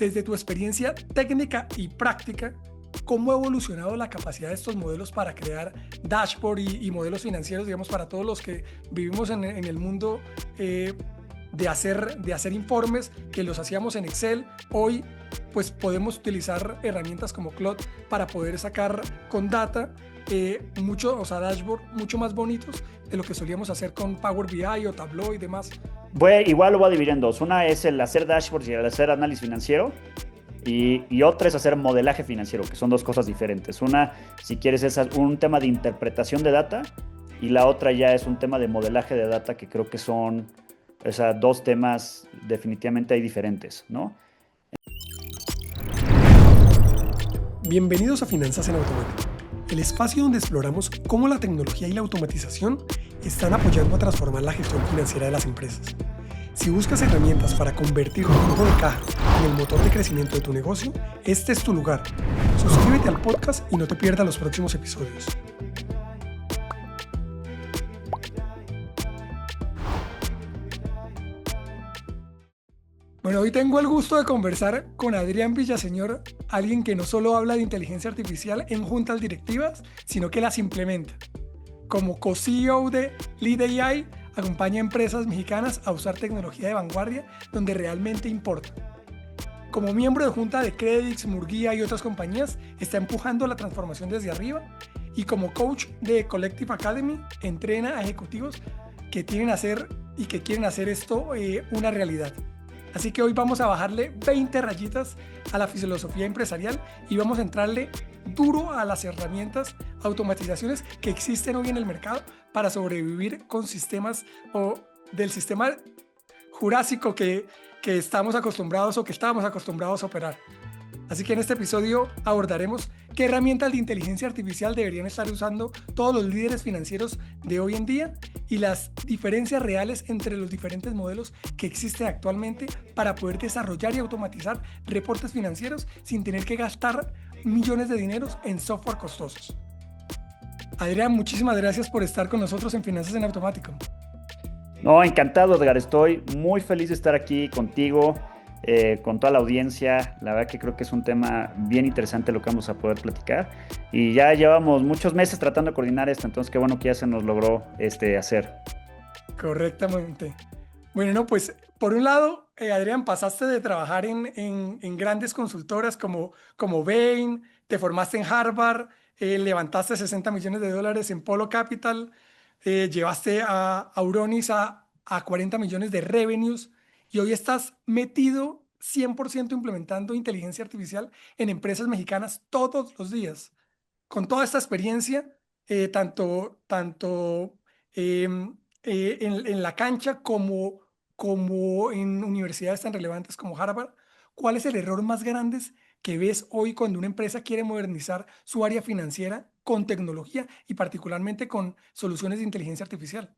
desde tu experiencia técnica y práctica, ¿cómo ha evolucionado la capacidad de estos modelos para crear dashboard y modelos financieros, digamos, para todos los que vivimos en el mundo de hacer informes que los hacíamos en Excel? Hoy, pues podemos utilizar herramientas como Claude para poder sacar con data o sea, dashboard mucho más bonitos de lo que solíamos hacer con Power BI o Tableau y demás. Igual lo voy a dividir en dos. Una es el hacer dashboards y el hacer análisis financiero. Y otra es hacer modelaje financiero, que son dos cosas diferentes. Una, si quieres, es un tema de interpretación de data y la otra ya es un tema de modelaje de data que creo que son, o sea, dos temas definitivamente hay diferentes, ¿no? Bienvenidos a Finanzas en Automático, el espacio donde exploramos cómo la tecnología y la automatización están apoyando a transformar la gestión financiera de las empresas. Si buscas herramientas para convertir tu flujo de caja en el motor de crecimiento de tu negocio, este es tu lugar. Suscríbete al podcast y no te pierdas los próximos episodios. Bueno, hoy tengo el gusto de conversar con Adrián Villaseñor, alguien que no solo habla de inteligencia artificial en juntas directivas, sino que las implementa. Como co-CEO de Lead AI, acompaña a empresas mexicanas a usar tecnología de vanguardia donde realmente importa. Como miembro de junta de Credix, Murguía y otras compañías, está empujando la transformación desde arriba, y como coach de Collective Academy, entrena a ejecutivos que quieren hacer esto una realidad. Así que hoy vamos a bajarle 20 rayitas a la filosofía empresarial y vamos a entrarle duro a las herramientas, automatizaciones que existen hoy en el mercado para sobrevivir con sistemas o del sistema jurásico que estamos acostumbrados o que estábamos acostumbrados a operar. Así que en este episodio abordaremos qué herramientas de inteligencia artificial deberían estar usando todos los líderes financieros de hoy en día y las diferencias reales entre los diferentes modelos que existen actualmente para poder desarrollar y automatizar reportes financieros sin tener que gastar millones de dineros en software costosos. Adrián, muchísimas gracias por estar con nosotros en Finanzas en Automático. No, encantado, Edgar. Estoy muy feliz de estar aquí contigo, con toda la audiencia. La verdad que creo que es un tema bien interesante lo que vamos a poder platicar. Y ya llevamos muchos meses tratando de coordinar esto, entonces qué bueno que ya se nos logró hacer. Correctamente. Bueno, no, pues por un lado, Adrián, pasaste de trabajar en grandes consultoras como Bain, te formaste en Harvard, levantaste $60 millones en Polo Capital, llevaste a Auronis a 40 millones de revenues y hoy estás metido 100% implementando inteligencia artificial en empresas mexicanas todos los días. Con toda esta experiencia, tanto en la cancha como en universidades tan relevantes como Harvard, ¿cuál es el error más grande que ves hoy cuando una empresa quiere modernizar su área financiera con tecnología y particularmente con soluciones de inteligencia artificial?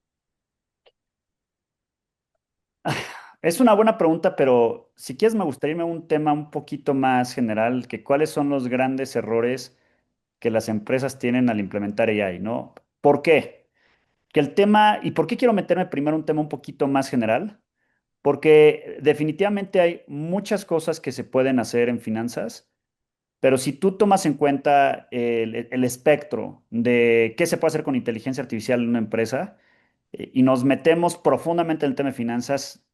Es una buena pregunta, pero si quieres me gustaría irme a un tema un poquito más general, que cuáles son los grandes errores que las empresas tienen al implementar AI, ¿no? ¿Por qué? Que el tema, ¿y por qué quiero meterme primero en un tema un poquito más general? Porque definitivamente hay muchas cosas que se pueden hacer en finanzas, pero si tú tomas en cuenta el espectro de qué se puede hacer con inteligencia artificial en una empresa, y nos metemos profundamente en el tema de finanzas,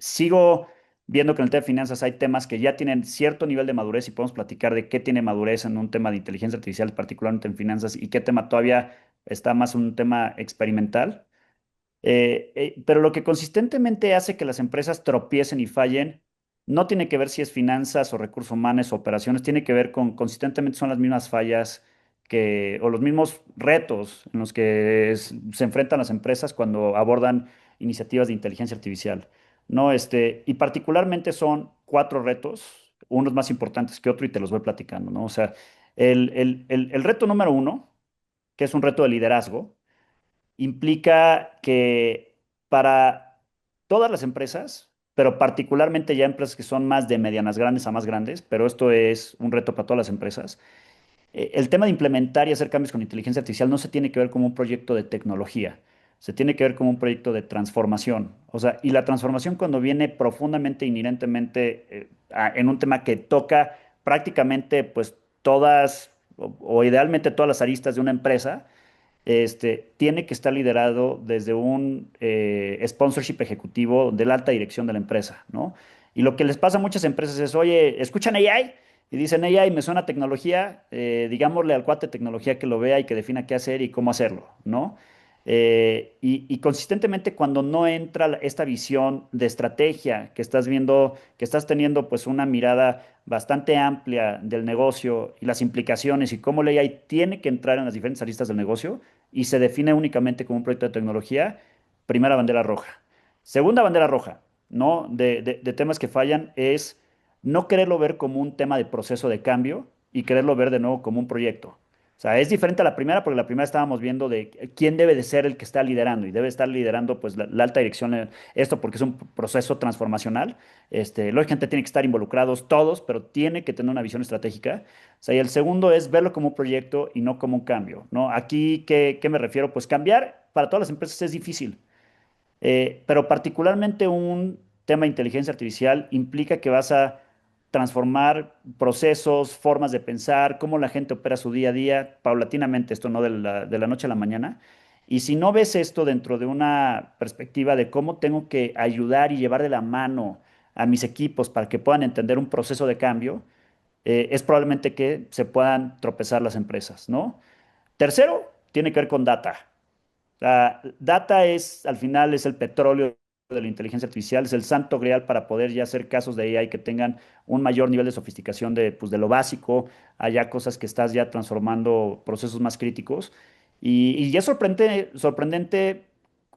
sigo viendo que en el tema de finanzas hay temas que ya tienen cierto nivel de madurez y podemos platicar de qué tiene madurez en un tema de inteligencia artificial, particularmente en finanzas, y qué tema todavía está más un tema experimental. Pero lo que consistentemente hace que las empresas tropiecen y fallen no tiene que ver si es finanzas o recursos humanos o operaciones, tiene que ver con consistentemente son las mismas fallas o los mismos retos en los que se enfrentan las empresas cuando abordan iniciativas de inteligencia artificial. No, y particularmente son cuatro retos, unos más importantes que otro y te los voy platicando, ¿no? O sea, el reto número uno, que es un reto de liderazgo, implica que para todas las empresas, pero particularmente ya empresas que son más de medianas grandes a más grandes, pero esto es un reto para todas las empresas, el tema de implementar y hacer cambios con inteligencia artificial no se tiene que ver como un proyecto de tecnología. se tiene que ver como un proyecto de transformación. O sea, y la transformación cuando viene profundamente, inherentemente, en un tema que toca prácticamente, pues, todas o idealmente todas las aristas de una empresa, tiene que estar liderado desde un sponsorship ejecutivo de la alta dirección de la empresa, ¿no? Y lo que les pasa a muchas empresas es, oye, ¿escuchan AI? Y dicen AI, me suena a tecnología, digámosle al cuate de tecnología que lo vea y que defina qué hacer y cómo hacerlo, ¿no? Y consistentemente cuando no entra esta visión de estrategia que estás viendo, que estás teniendo pues una mirada bastante amplia del negocio y las implicaciones y cómo la AI tiene que entrar en las diferentes aristas del negocio y se define únicamente como un proyecto de tecnología, primera bandera roja. Segunda bandera roja, ¿no? De temas que fallan es no quererlo ver como un tema de proceso de cambio y quererlo ver de nuevo como un proyecto. O sea, es diferente a la primera porque la primera estábamos viendo de quién debe de ser el que está liderando y debe estar liderando pues la alta dirección, esto porque es un proceso transformacional. Lógicamente tiene que estar involucrados todos, pero tiene que tener una visión estratégica. O sea, y el segundo es verlo como un proyecto y no como un cambio, ¿no? Aquí, ¿qué me refiero? Pues cambiar para todas las empresas es difícil. Pero particularmente un tema de inteligencia artificial implica que vas a transformar procesos, formas de pensar, cómo la gente opera su día a día, paulatinamente, esto no de la noche a la mañana. Y si no ves esto dentro de una perspectiva de cómo tengo que ayudar y llevar de la mano a mis equipos para que puedan entender un proceso de cambio, es probablemente que se puedan tropezar las empresas, ¿no? Tercero, tiene que ver con data. La data es, al final, es el petróleo de la inteligencia artificial, es el santo grial para poder ya hacer casos de AI que tengan un mayor nivel de sofisticación pues, de lo básico, allá cosas que estás ya transformando procesos más críticos. Y ya es sorprendente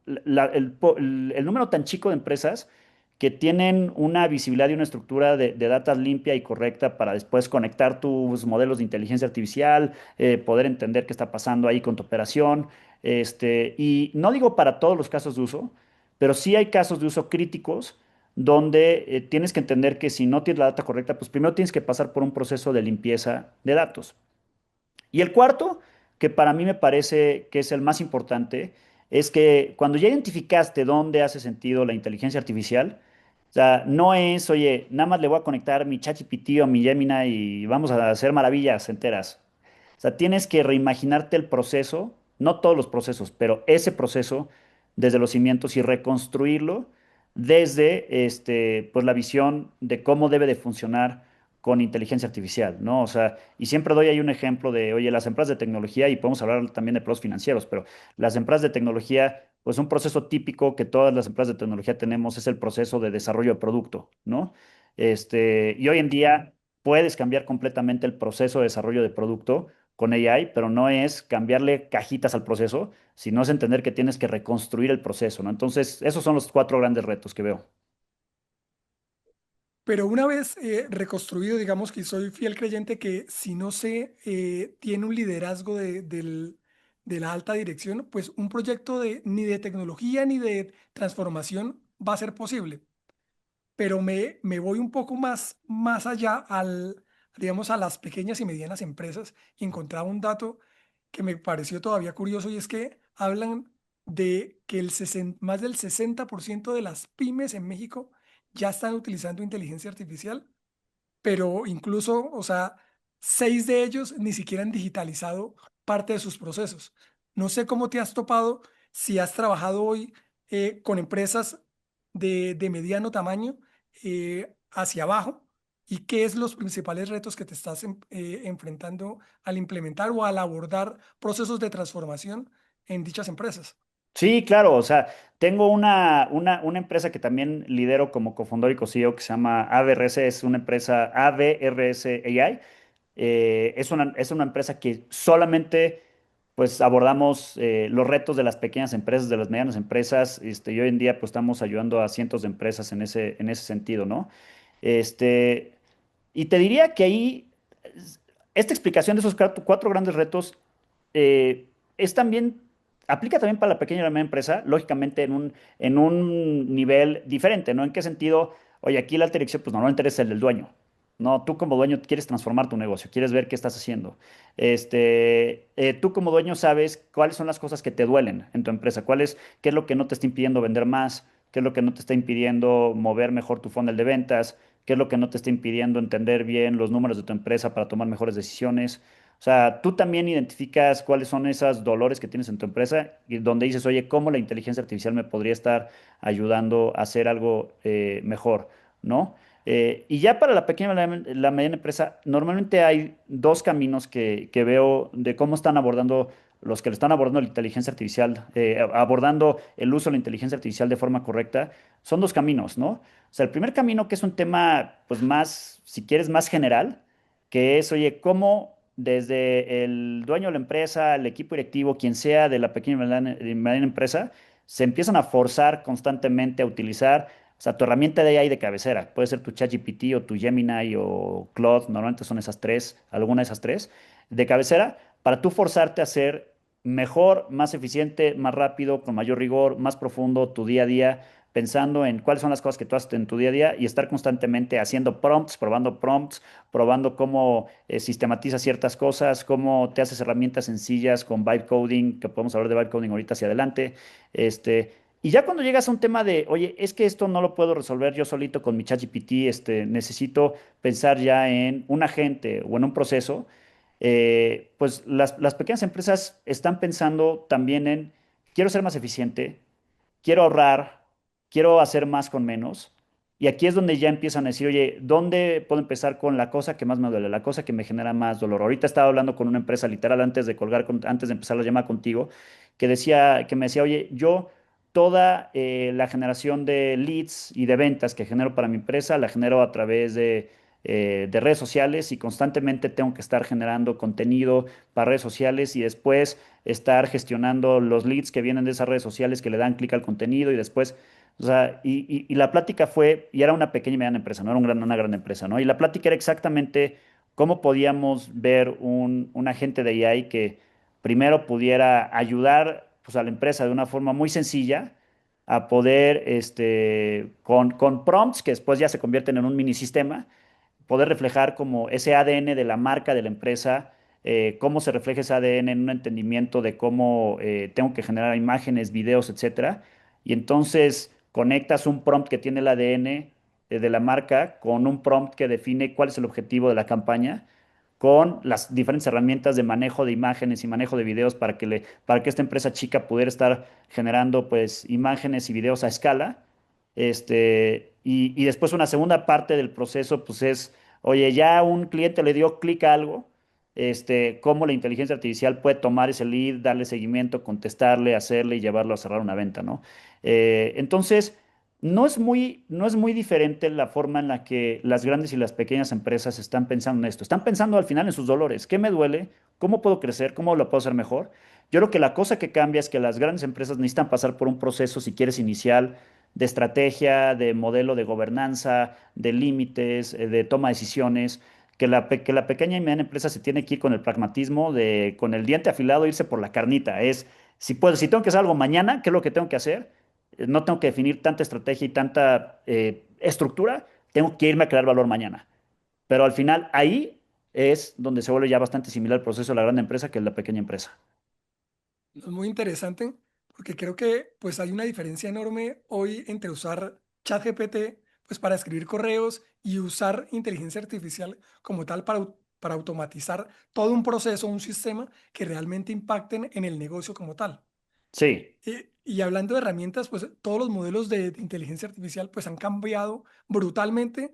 el número tan chico de empresas que tienen una visibilidad y una estructura de datos limpia y correcta para después conectar tus modelos de inteligencia artificial, poder entender qué está pasando ahí con tu operación. Y no digo para todos los casos de uso, pero sí hay casos de uso críticos donde tienes que entender que si no tienes la data correcta, pues primero tienes que pasar por un proceso de limpieza de datos. Y el cuarto, que para mí me parece que es el más importante, es que cuando ya identificaste dónde hace sentido la inteligencia artificial, o sea, no es, oye, nada más le voy a conectar mi ChatGPT o mi Gemini y vamos a hacer maravillas enteras. O sea, tienes que reimaginarte el proceso, no todos los procesos, pero ese proceso desde los cimientos y reconstruirlo desde pues la visión de cómo debe de funcionar con inteligencia artificial, ¿no? O sea, y siempre doy ahí un ejemplo de, oye, las empresas de tecnología, y podemos hablar también de pros financieros, pero las empresas de tecnología, pues un proceso típico que todas las empresas de tecnología tenemos es el proceso de desarrollo de producto, ¿no? Y hoy en día puedes cambiar completamente el proceso de desarrollo de producto con AI, pero no es cambiarle cajitas al proceso, sino es entender que tienes que reconstruir el proceso, ¿no? Entonces, esos son los cuatro grandes retos que veo. Pero una vez reconstruido, digamos que soy fiel creyente que si no se tiene un liderazgo de la alta dirección, pues un proyecto ni de tecnología ni de transformación va a ser posible. Pero me voy un poco más allá digamos, a las pequeñas y medianas empresas y encontraba un dato que me pareció todavía curioso y es que hablan de que más del 60% de las pymes en México ya están utilizando inteligencia artificial, pero incluso, o sea, 6 de ellos ni siquiera han digitalizado parte de sus procesos. No sé cómo te has topado, si has trabajado hoy con empresas de mediano tamaño hacia abajo y qué es los principales retos que te estás enfrentando al implementar o al abordar procesos de transformación en dichas empresas. Sí, claro, o sea, tengo una empresa que también lidero como cofundador y co-CEO que se llama ABRS, es una empresa ABRS AI. Es una empresa que solamente pues abordamos los retos de las pequeñas empresas, de las medianas empresas, y hoy en día pues estamos ayudando a cientos de empresas en ese sentido, ¿no? Este, y te diría que ahí, esta explicación de esos cuatro grandes retos es también, aplica también para la pequeña y la media empresa, lógicamente en un nivel diferente, ¿no? ¿En qué sentido? Oye, aquí la alta dirección, pues normalmente eres el del dueño, ¿no? Tú como dueño quieres transformar tu negocio, quieres ver qué estás haciendo. Tú como dueño sabes cuáles son las cosas que te duelen en tu empresa, qué es lo que no te está impidiendo vender más, qué es lo que no te está impidiendo mover mejor tu funnel de ventas, qué es lo que no te está impidiendo entender bien los números de tu empresa para tomar mejores decisiones. O sea, tú también identificas cuáles son esos dolores que tienes en tu empresa y donde dices, oye, ¿cómo la inteligencia artificial me podría estar ayudando a hacer algo mejor? ¿No? Y ya para la pequeña y la mediana empresa, normalmente hay dos caminos que veo de cómo están abordando los que le están abordando la inteligencia artificial, abordando el uso de la inteligencia artificial de forma correcta. Son dos caminos, ¿no? O sea, el primer camino que es un tema, pues más, si quieres, más general, que es, oye, cómo desde el dueño de la empresa, el equipo directivo, quien sea de la pequeña y mediana empresa, se empiezan a forzar constantemente a utilizar, o sea, tu herramienta de AI de cabecera. Puede ser tu ChatGPT o tu Gemini o Claude, normalmente son esas tres, alguna de esas tres, de cabecera, para tú forzarte a ser mejor, más eficiente, más rápido, con mayor rigor, más profundo tu día a día, pensando en cuáles son las cosas que tú haces en tu día a día y estar constantemente haciendo prompts, probando cómo sistematizas ciertas cosas, cómo te haces herramientas sencillas con vibe coding, que podemos hablar de vibe coding ahorita hacia adelante. Y ya cuando llegas a un tema de, oye, es que esto no lo puedo resolver yo solito con mi ChatGPT, necesito pensar ya en un agente o en un proceso, pues las pequeñas empresas están pensando también en, quiero ser más eficiente, quiero ahorrar, quiero hacer más con menos. Y aquí es donde ya empiezan a decir, oye, ¿dónde puedo empezar con la cosa que más me duele, la cosa que me genera más dolor? Ahorita estaba hablando con una empresa literal antes de colgar, antes de empezar la llamada contigo, que me decía, oye, yo toda la generación de leads y de ventas que genero para mi empresa la genero a través de redes sociales y constantemente tengo que estar generando contenido para redes sociales y después estar gestionando los leads que vienen de esas redes sociales que le dan clic al contenido y después, o sea, y la plática fue, y era una pequeña y mediana empresa, no era una gran empresa, ¿no? Y la plática era exactamente cómo podíamos ver un agente de AI que primero pudiera ayudar pues, a la empresa de una forma muy sencilla a poder, con prompts que después ya se convierten en un mini sistema, poder reflejar como ese ADN de la marca de la empresa, cómo se refleja ese ADN en un entendimiento de cómo tengo que generar imágenes, videos, etcétera. Y entonces conectas un prompt que tiene el ADN de la marca con un prompt que define cuál es el objetivo de la campaña con las diferentes herramientas de manejo de imágenes y manejo de videos para que esta empresa chica pudiera estar generando pues imágenes y videos a escala. Y después una segunda parte del proceso pues es, oye, ya un cliente le dio clic a algo, cómo la inteligencia artificial puede tomar ese lead, darle seguimiento, contestarle, hacerle y llevarlo a cerrar una venta, ¿no? Entonces, no es muy diferente la forma en la que las grandes y las pequeñas empresas están pensando en esto. Están pensando al final en sus dolores. ¿Qué me duele? ¿Cómo puedo crecer? ¿Cómo lo puedo hacer mejor? Yo creo que la cosa que cambia es que las grandes empresas necesitan pasar por un proceso, si quieres, inicial de estrategia, de modelo de gobernanza, de límites, de toma de decisiones, que la pequeña y mediana empresa se tiene que ir con el pragmatismo de, con el diente afilado, irse por la carnita. Es, si puedo, si tengo que hacer algo mañana, ¿qué es lo que tengo que hacer? No tengo que definir tanta estrategia y tanta estructura, tengo que irme a crear valor mañana. Pero al final ahí es donde se vuelve ya bastante similar el proceso de la gran empresa que la pequeña empresa. Es muy interesante porque creo que pues hay una diferencia enorme hoy entre usar ChatGPT pues para escribir correos y usar inteligencia artificial como tal para automatizar todo un proceso, un sistema que realmente impacten en el negocio como tal. Sí, Y hablando de herramientas, pues todos los modelos de inteligencia artificial pues han cambiado brutalmente,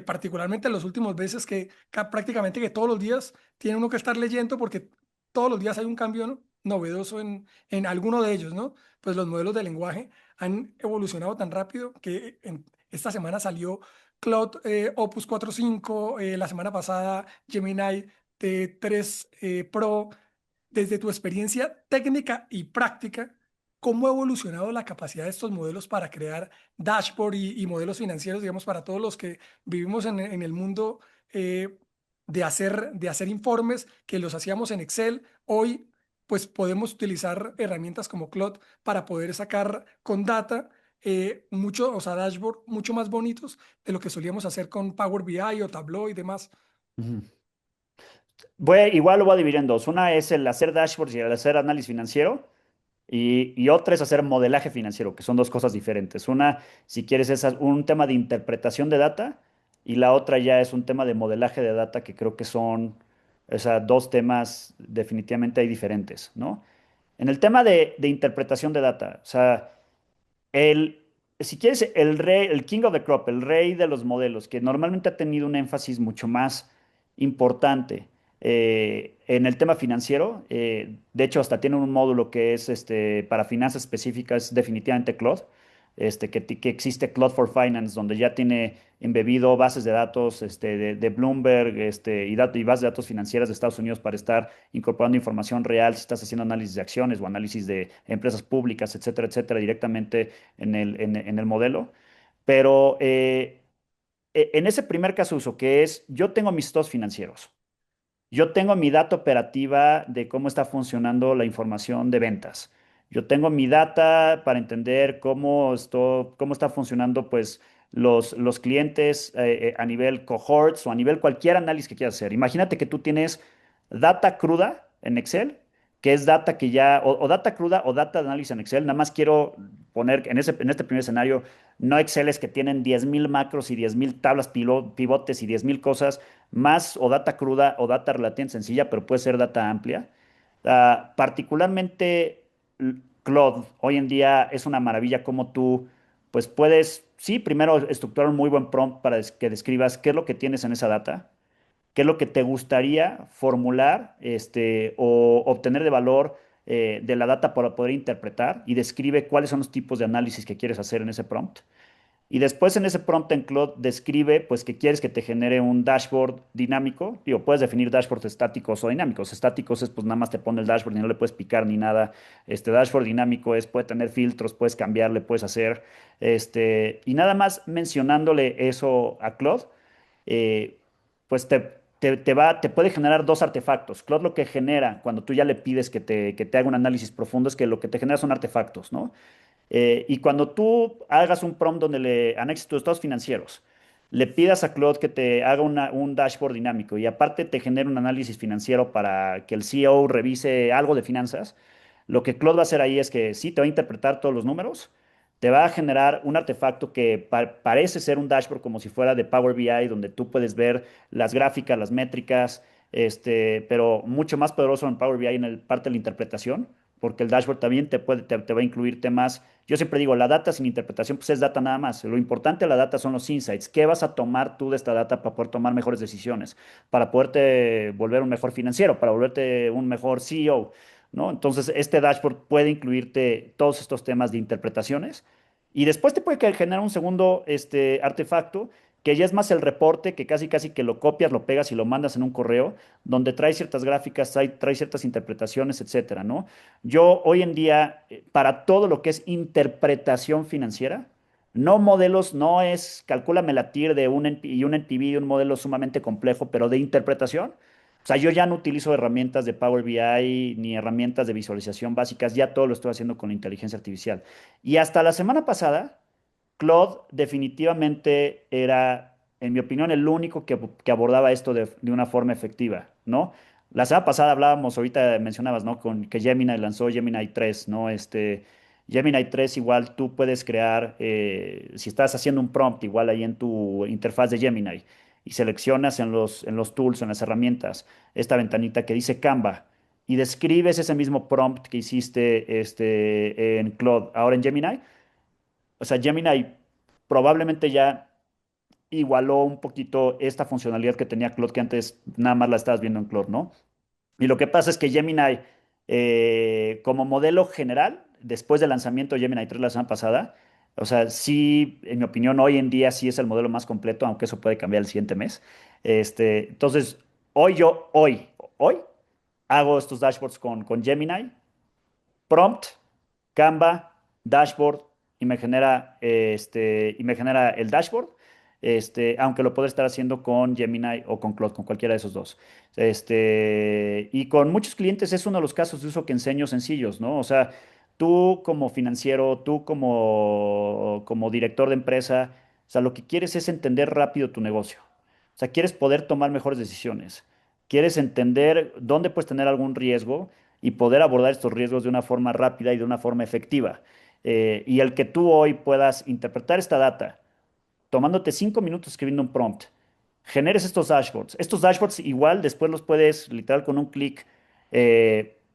particularmente en los últimos meses que prácticamente que todos los días tiene uno que estar leyendo porque todos los días hay un cambio, ¿no? Novedoso en alguno de ellos, ¿no? Pues los modelos de lenguaje han evolucionado tan rápido que esta semana salió Claude Opus 4.5, la semana pasada Gemini T3 Pro. Desde tu experiencia técnica y práctica, ¿cómo ha evolucionado la capacidad de estos modelos para crear dashboard y modelos financieros, digamos, para todos los que vivimos en el mundo de hacer informes que los hacíamos en Excel? Hoy, pues podemos utilizar herramientas como Claude para poder sacar con data o sea, dashboard mucho más bonitos de lo que solíamos hacer con Power BI o Tableau y demás. Ujú. Igual lo voy a dividir en dos. Una es el hacer dashboards y el hacer análisis financiero. Y otra es hacer modelaje financiero, que son dos cosas diferentes. Una, si quieres, es un tema de interpretación de data y la otra ya es un tema de modelaje de data que creo que son, o sea, dos temas definitivamente hay diferentes, ¿no? En el tema de interpretación de data, o sea, el, si quieres, el rey, el king of the crop, el rey de los modelos, que normalmente ha tenido un énfasis mucho más importante en el tema financiero, de hecho hasta tiene un módulo que es para finanzas específicas, definitivamente Claude, que existe Claude for Finance, donde ya tiene embebido bases de datos de Bloomberg y bases de datos financieras de Estados Unidos para estar incorporando información real si estás haciendo análisis de acciones o análisis de empresas públicas, etcétera, directamente en el modelo. Pero en ese primer caso uso, que es yo tengo mis estados financieros, yo tengo mi data operativa de cómo está funcionando la información de ventas. Yo tengo mi data para entender cómo está funcionando pues, los clientes a nivel cohorts o a nivel cualquier análisis que quieras hacer. Imagínate que tú tienes data cruda en Excel, que es data que ya, o data cruda o data de análisis en Excel. Nada más quiero poner en este primer escenario, no Exceles que tienen 10,000 macros y 10,000 tablas pivotes y 10,000 cosas más o data cruda o data relativamente sencilla, pero puede ser data amplia. Particularmente Claude, hoy en día es una maravilla como tú, pues puedes, sí, primero estructurar un muy buen prompt para que describas qué es lo que tienes en esa data, qué es lo que te gustaría formular o obtener de valor de la data para poder interpretar y describe cuáles son los tipos de análisis que quieres hacer en ese prompt. Y después en ese prompt en Claude describe pues que quieres que te genere un dashboard dinámico. Digo, puedes definir dashboards estáticos o dinámicos. Estáticos es pues nada más te pone el dashboard y no le puedes picar ni nada. Este dashboard dinámico puede tener filtros, puedes cambiarle, puedes hacer. Y nada más mencionándole eso a Claude, eh, pues te puede generar dos artefactos. Claude lo que genera cuando tú ya le pides que te haga un análisis profundo es que lo que te genera son artefactos, ¿no? Y cuando tú hagas un prompt donde le anexes tus estados financieros, le pidas a Claude que te haga un dashboard dinámico y aparte te genere un análisis financiero para que el CEO revise algo de finanzas, lo que Claude va a hacer ahí es que sí, te va a interpretar todos los números, te va a generar un artefacto que parece ser un dashboard como si fuera de Power BI, donde tú puedes ver las gráficas, las métricas, pero mucho más poderoso en Power BI en el parte de la interpretación, porque el dashboard también te va a incluir temas. Yo siempre digo, la data sin interpretación, pues es data nada más. Lo importante de la data son los insights. ¿Qué vas a tomar tú de esta data para poder tomar mejores decisiones? Para poderte volver un mejor financiero, para volverte un mejor CEO, ¿no? Entonces, este dashboard puede incluirte todos estos temas de interpretaciones y después te puede generar un segundo artefacto que ya es más el reporte, que casi casi que lo copias, lo pegas y lo mandas en un correo, donde trae ciertas gráficas, trae ciertas interpretaciones, etcétera, ¿no? Yo hoy en día, para todo lo que es interpretación financiera, no modelos, no es, calcúlame la TIR de y un NPV de un modelo sumamente complejo, pero de interpretación. O sea, yo ya no utilizo herramientas de Power BI ni herramientas de visualización básicas, ya todo lo estoy haciendo con la inteligencia artificial. Y hasta la semana pasada, Claude definitivamente era, en mi opinión, el único que abordaba esto de una forma efectiva, ¿no? La semana pasada hablábamos, ahorita mencionabas, ¿no? Con que Gemini lanzó Gemini 3, ¿no? Gemini 3 igual tú puedes crear, si estás haciendo un prompt igual ahí en tu interfaz de Gemini y seleccionas en los tools, en las herramientas, esta ventanita que dice Canva y describes ese mismo prompt que hiciste en Claude, ahora en Gemini. O sea, Gemini probablemente ya igualó un poquito esta funcionalidad que tenía Claude, que antes nada más la estabas viendo en Claude, ¿no? Y lo que pasa es que Gemini, como modelo general, después del lanzamiento de Gemini 3 la semana pasada, o sea, sí, en mi opinión, hoy en día sí es el modelo más completo, aunque eso puede cambiar el siguiente mes. Entonces, hoy hago estos dashboards con Gemini, prompt, Canva, dashboard, y me genera el dashboard, aunque lo puedo estar haciendo con Gemini o con Claude, con cualquiera de esos dos. Y con muchos clientes es uno de los casos de uso que enseño sencillos, ¿no? O sea, tú como financiero, tú como director de empresa, o sea, lo que quieres es entender rápido tu negocio. O sea, quieres poder tomar mejores decisiones. Quieres entender dónde puedes tener algún riesgo y poder abordar estos riesgos de una forma rápida y de una forma efectiva. Y el que tú hoy puedas interpretar esta data tomándote 5 minutos escribiendo un prompt, generes estos dashboards. Estos dashboards igual después los puedes literal con un clic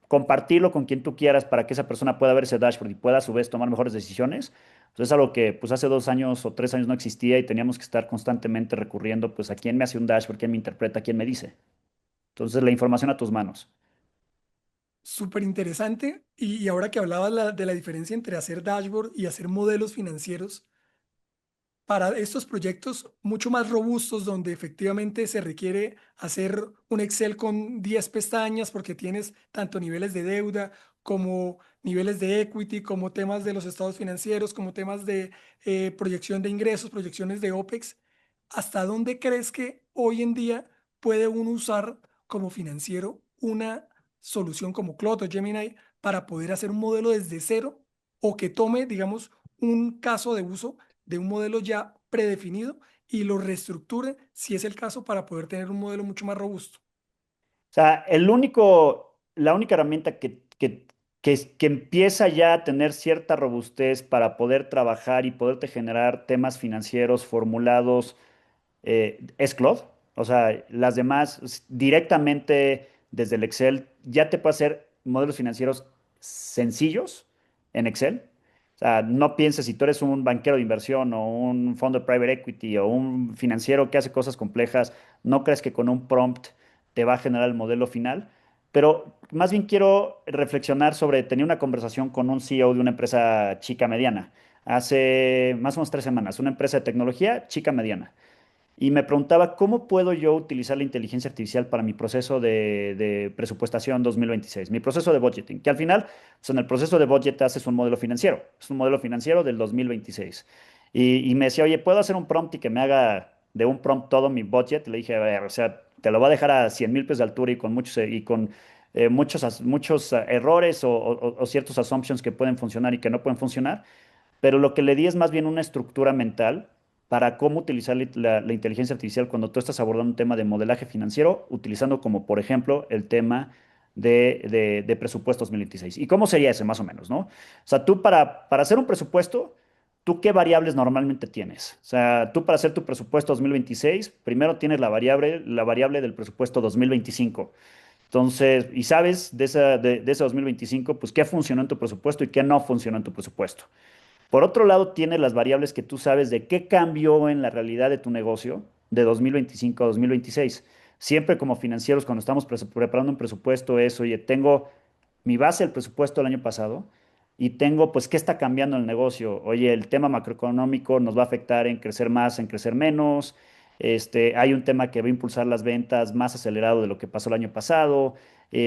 compartirlo con quien tú quieras para que esa persona pueda ver ese dashboard y pueda a su vez tomar mejores decisiones. Entonces es algo que pues hace 2 años o 3 años no existía y teníamos que estar constantemente recurriendo pues a quién me hace un dashboard, quién me interpreta, quién me dice. Entonces la información a tus manos. Súper interesante. Y ahora que hablabas de la diferencia entre hacer dashboard y hacer modelos financieros, para estos proyectos mucho más robustos, donde efectivamente se requiere hacer un Excel con 10 pestañas porque tienes tanto niveles de deuda como niveles de equity, como temas de los estados financieros, como temas de proyección de ingresos, proyecciones de OPEX. ¿Hasta dónde crees que hoy en día puede uno usar como financiero una solución como Claude o Gemini para poder hacer un modelo desde cero o que tome, digamos, un caso de uso de un modelo ya predefinido y lo reestructure, si es el caso, para poder tener un modelo mucho más robusto? O sea, la única herramienta que empieza ya a tener cierta robustez para poder trabajar y poderte generar temas financieros formulados es Claude. O sea, las demás directamente desde el Excel ya te puede hacer modelos financieros sencillos en Excel. O sea, no pienses si tú eres un banquero de inversión o un fondo de private equity o un financiero que hace cosas complejas, no crees que con un prompt te va a generar el modelo final. Pero más bien quiero reflexionar sobre, tenía una conversación con un CEO de una empresa chica mediana hace más o menos 3 semanas, una empresa de tecnología chica mediana y me preguntaba cómo puedo yo utilizar la inteligencia artificial para mi proceso de presupuestación 2026, mi proceso de budgeting, que al final, pues en el proceso de budget haces un modelo financiero, es un modelo financiero del 2026. Y me decía, oye, ¿puedo hacer un prompt y que me haga de un prompt todo mi budget? Le dije, a ver, o sea, te lo voy a dejar a 100,000 pesos de altura y con muchos errores o ciertos assumptions que pueden funcionar y que no pueden funcionar, pero lo que le di es más bien una estructura mental para cómo utilizar la inteligencia artificial cuando tú estás abordando un tema de modelaje financiero, utilizando como, por ejemplo, el tema de presupuesto 2026. ¿Y cómo sería ese, más o menos, no? O sea, tú para hacer un presupuesto, ¿tú qué variables normalmente tienes? O sea, tú para hacer tu presupuesto 2026, primero tienes la variable del presupuesto 2025. Entonces, y sabes de ese 2025, pues qué funcionó en tu presupuesto y qué no funcionó en tu presupuesto. Por otro lado, tienes las variables que tú sabes de qué cambió en la realidad de tu negocio de 2025 a 2026. Siempre como financieros, cuando estamos preparando un presupuesto, es, oye, tengo mi base del presupuesto del año pasado y tengo, pues, ¿qué está cambiando en el negocio? Oye, el tema macroeconómico nos va a afectar en crecer más, en crecer menos. Hay un tema que va a impulsar las ventas más acelerado de lo que pasó el año pasado.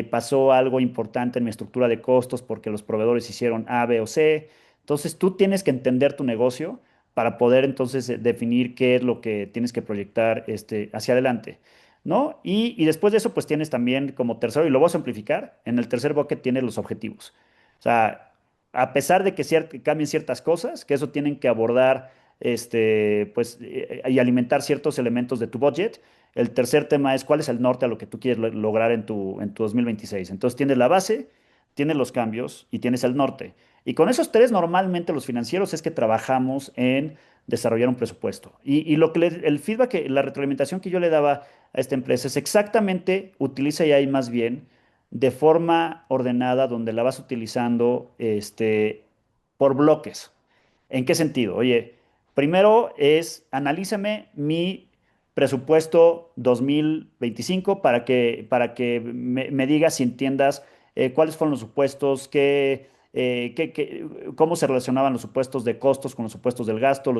Pasó algo importante en mi estructura de costos porque los proveedores hicieron A, B o C. Entonces tú tienes que entender tu negocio para poder entonces definir qué es lo que tienes que proyectar hacia adelante, ¿no? Y después de eso, pues tienes también como tercero, y lo voy a simplificar, en el tercer bucket tienes los objetivos. O sea, a pesar de que cambien ciertas cosas, que eso tienen que abordar, pues, y alimentar ciertos elementos de tu budget, el tercer tema es cuál es el norte a lo que tú quieres lograr en tu 2026. Entonces tienes la base, tienes los cambios y tienes el norte. Y con esos tres, normalmente los financieros es que trabajamos en desarrollar un presupuesto. Y lo que el feedback, la retroalimentación que yo le daba a esta empresa es exactamente, utiliza ya ahí más bien de forma ordenada, donde la vas utilizando por bloques. ¿En qué sentido? Oye, primero es analízame mi presupuesto 2025 para que me digas si entiendas cuáles fueron los supuestos, cómo se relacionaban los supuestos de costos con los supuestos del gasto,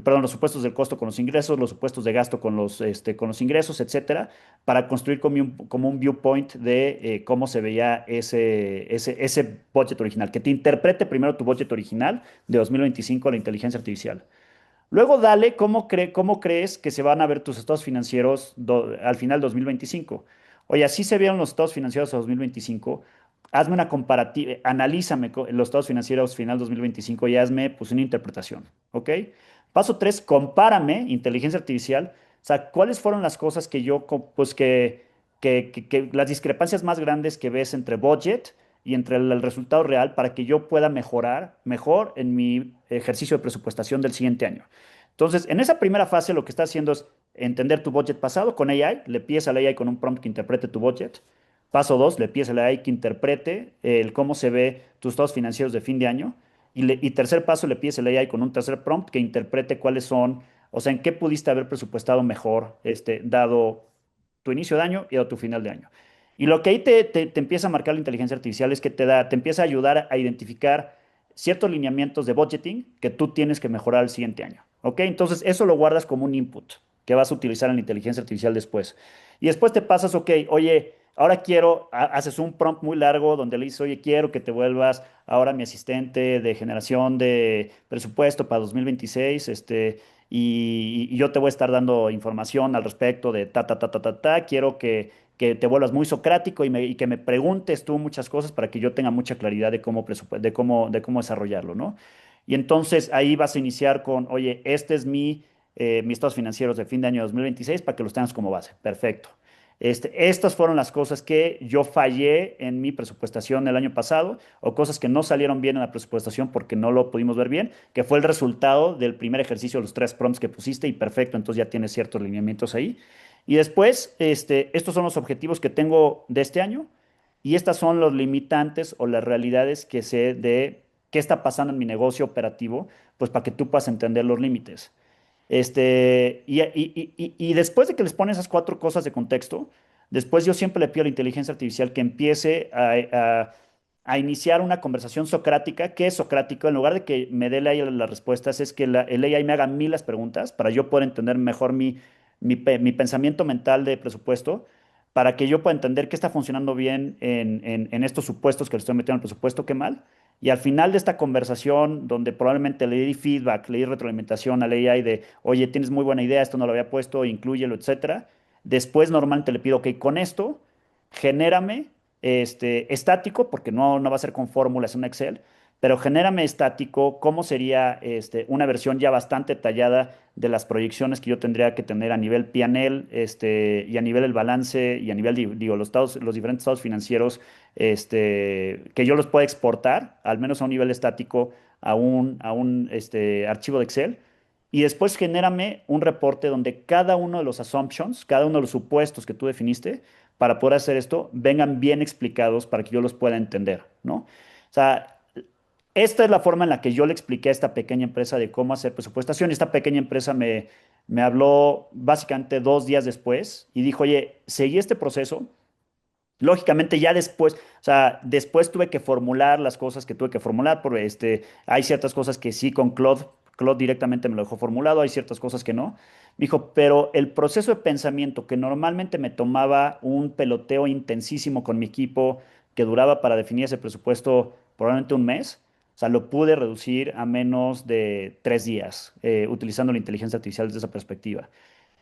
perdón, los supuestos del costo con los ingresos, los supuestos de gasto con los ingresos, etcétera, para construir como un viewpoint de cómo se veía ese budget original, que te interprete primero tu budget original de 2025 a la inteligencia artificial. Luego dale cómo crees que se van a ver tus estados financieros al final 2025. Oye, así se vieron los estados financieros a 2025. hazme una comparativa, analízame los estados financieros final 2025 y hazme pues una interpretación, ¿ok? Paso 3, compárame inteligencia artificial, o sea, ¿cuáles fueron las cosas que pues que las discrepancias más grandes que ves entre budget y entre el resultado real para que yo pueda mejorar mejor en mi ejercicio de presupuestación del siguiente año? Entonces, en esa primera fase lo que está haciendo es entender tu budget pasado con AI, le pides al AI con un prompt que interprete tu budget. Paso 2, le pides a la AI que interprete el cómo se ve tus estados financieros de fin de año. Y tercer paso, le pides a la AI con un tercer prompt que interprete cuáles son, o sea, en qué pudiste haber presupuestado mejor, dado tu inicio de año y dado tu final de año. Y lo que ahí te empieza a marcar la inteligencia artificial es que te empieza a ayudar a identificar ciertos lineamientos de budgeting que tú tienes que mejorar el siguiente año. ¿Ok? Entonces, eso lo guardas como un input que vas a utilizar en la inteligencia artificial después. Y después te pasas, ok, oye, ahora haces un prompt muy largo donde le dices, oye, quiero que te vuelvas ahora mi asistente de generación de presupuesto para 2026, y yo te voy a estar dando información al respecto de ta. Quiero que te vuelvas muy socrático y que me preguntes tú muchas cosas para que yo tenga mucha claridad de cómo desarrollarlo, ¿no? Y entonces ahí vas a iniciar con, oye, este es mis estados financieros de fin de año 2026 para que los tengas como base. Perfecto. Estas fueron las cosas que yo fallé en mi presupuestación el año pasado o cosas que no salieron bien en la presupuestación porque no lo pudimos ver bien, que fue el resultado del primer ejercicio, los tres prompts que pusiste y perfecto, entonces ya tienes ciertos lineamientos ahí. Y después, estos son los objetivos que tengo de este año y estas son los limitantes o las realidades que sé de qué está pasando en mi negocio operativo, pues para que tú puedas entender los límites. Y después de que les pones esas cuatro cosas de contexto, después yo siempre le pido a la inteligencia artificial que empiece a iniciar una conversación socrática. ¿Qué es socrático? En lugar de que me dé el AI las respuestas, es que el AI me haga a mí las preguntas para yo poder entender mejor mi pensamiento mental de presupuesto, para que yo pueda entender qué está funcionando bien en estos supuestos que le estoy metiendo en el presupuesto, qué mal. Y al final de esta conversación, donde probablemente le di feedback, le di retroalimentación al AI de, oye, tienes muy buena idea, esto no lo había puesto, inclúyelo, etcétera. Después normalmente le pido, ok, con esto, genérame estático, porque no va a ser con fórmulas en Excel, pero genérame estático cómo sería una versión ya bastante detallada de las proyecciones que yo tendría que tener a nivel P&L, y a nivel el balance y a nivel, digo, los diferentes estados financieros, que yo los pueda exportar, al menos a un nivel estático, a un archivo de Excel. Y después genérame un reporte donde cada uno de los assumptions, cada uno de los supuestos que tú definiste para poder hacer esto, vengan bien explicados para que yo los pueda entender, ¿no? O sea, esta es la forma en la que yo le expliqué a esta pequeña empresa de cómo hacer presupuestación. Esta pequeña empresa me habló básicamente 2 días después y dijo, oye, seguí este proceso. Lógicamente ya después, o sea, después tuve que formular las cosas que tuve que formular, porque hay ciertas cosas que sí con Claude directamente me lo dejó formulado, hay ciertas cosas que no. Me dijo, pero el proceso de pensamiento que normalmente me tomaba un peloteo intensísimo con mi equipo, que duraba para definir ese presupuesto probablemente un mes, o sea, lo pude reducir a menos de 3 días, utilizando la inteligencia artificial desde esa perspectiva.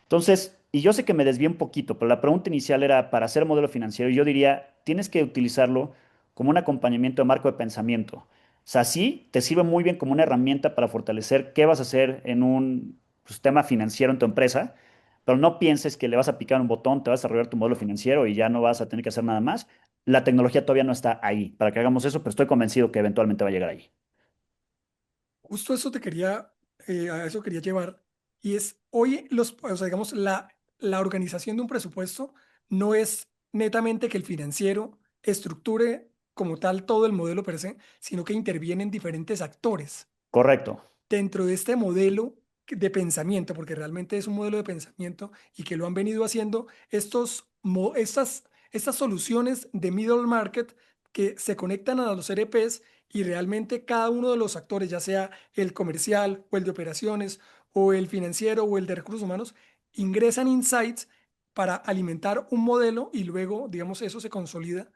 Entonces, y yo sé que me desvié un poquito, pero la pregunta inicial era para hacer modelo financiero. Y yo diría, tienes que utilizarlo como un acompañamiento de marco de pensamiento. O sea, sí, te sirve muy bien como una herramienta para fortalecer qué vas a hacer en un sistema financiero en tu empresa, pero no pienses que le vas a picar un botón, te vas a desarrollar tu modelo financiero y ya no vas a tener que hacer nada más. La tecnología todavía no está ahí para que hagamos eso, pero estoy convencido que eventualmente va a llegar ahí. Justo eso a eso quería llevar. Y es hoy o sea, digamos, la organización de un presupuesto no es netamente que el financiero estructure como tal todo el modelo per se, sino que intervienen diferentes actores Correcto. dentro de este modelo de pensamiento, porque realmente es un modelo de pensamiento y que lo han venido haciendo estas soluciones de middle market que se conectan a los ERPs y realmente cada uno de los actores, ya sea el comercial o el de operaciones o el financiero o el de recursos humanos, ingresan insights para alimentar un modelo y luego, digamos, eso se consolida.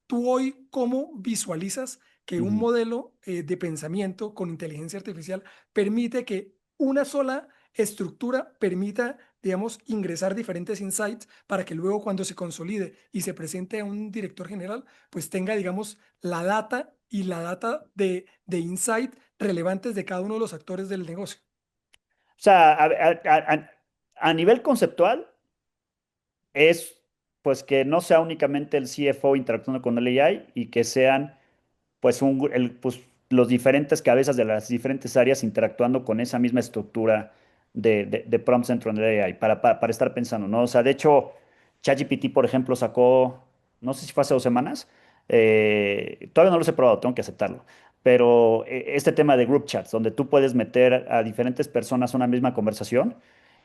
¿Tú hoy cómo visualizas que un Ujú. modelo de pensamiento con inteligencia artificial permite que una sola estructura permita digamos, ingresar diferentes insights para que luego cuando se consolide y se presente a un director general, pues tenga, digamos, la data y la data de insight relevantes de cada uno de los actores del negocio. O sea, a nivel conceptual es pues que no sea únicamente el CFO interactuando con el AI y que sean pues, pues los diferentes cabezas de las diferentes áreas interactuando con esa misma estructura de prompts dentro del AI para estar pensando, ¿no? O sea, de hecho, ChatGPT, por ejemplo, sacó, no sé si fue hace 2 semanas, todavía no los he probado, tengo que aceptarlo, pero este tema de group chats, donde tú puedes meter a diferentes personas a una misma conversación.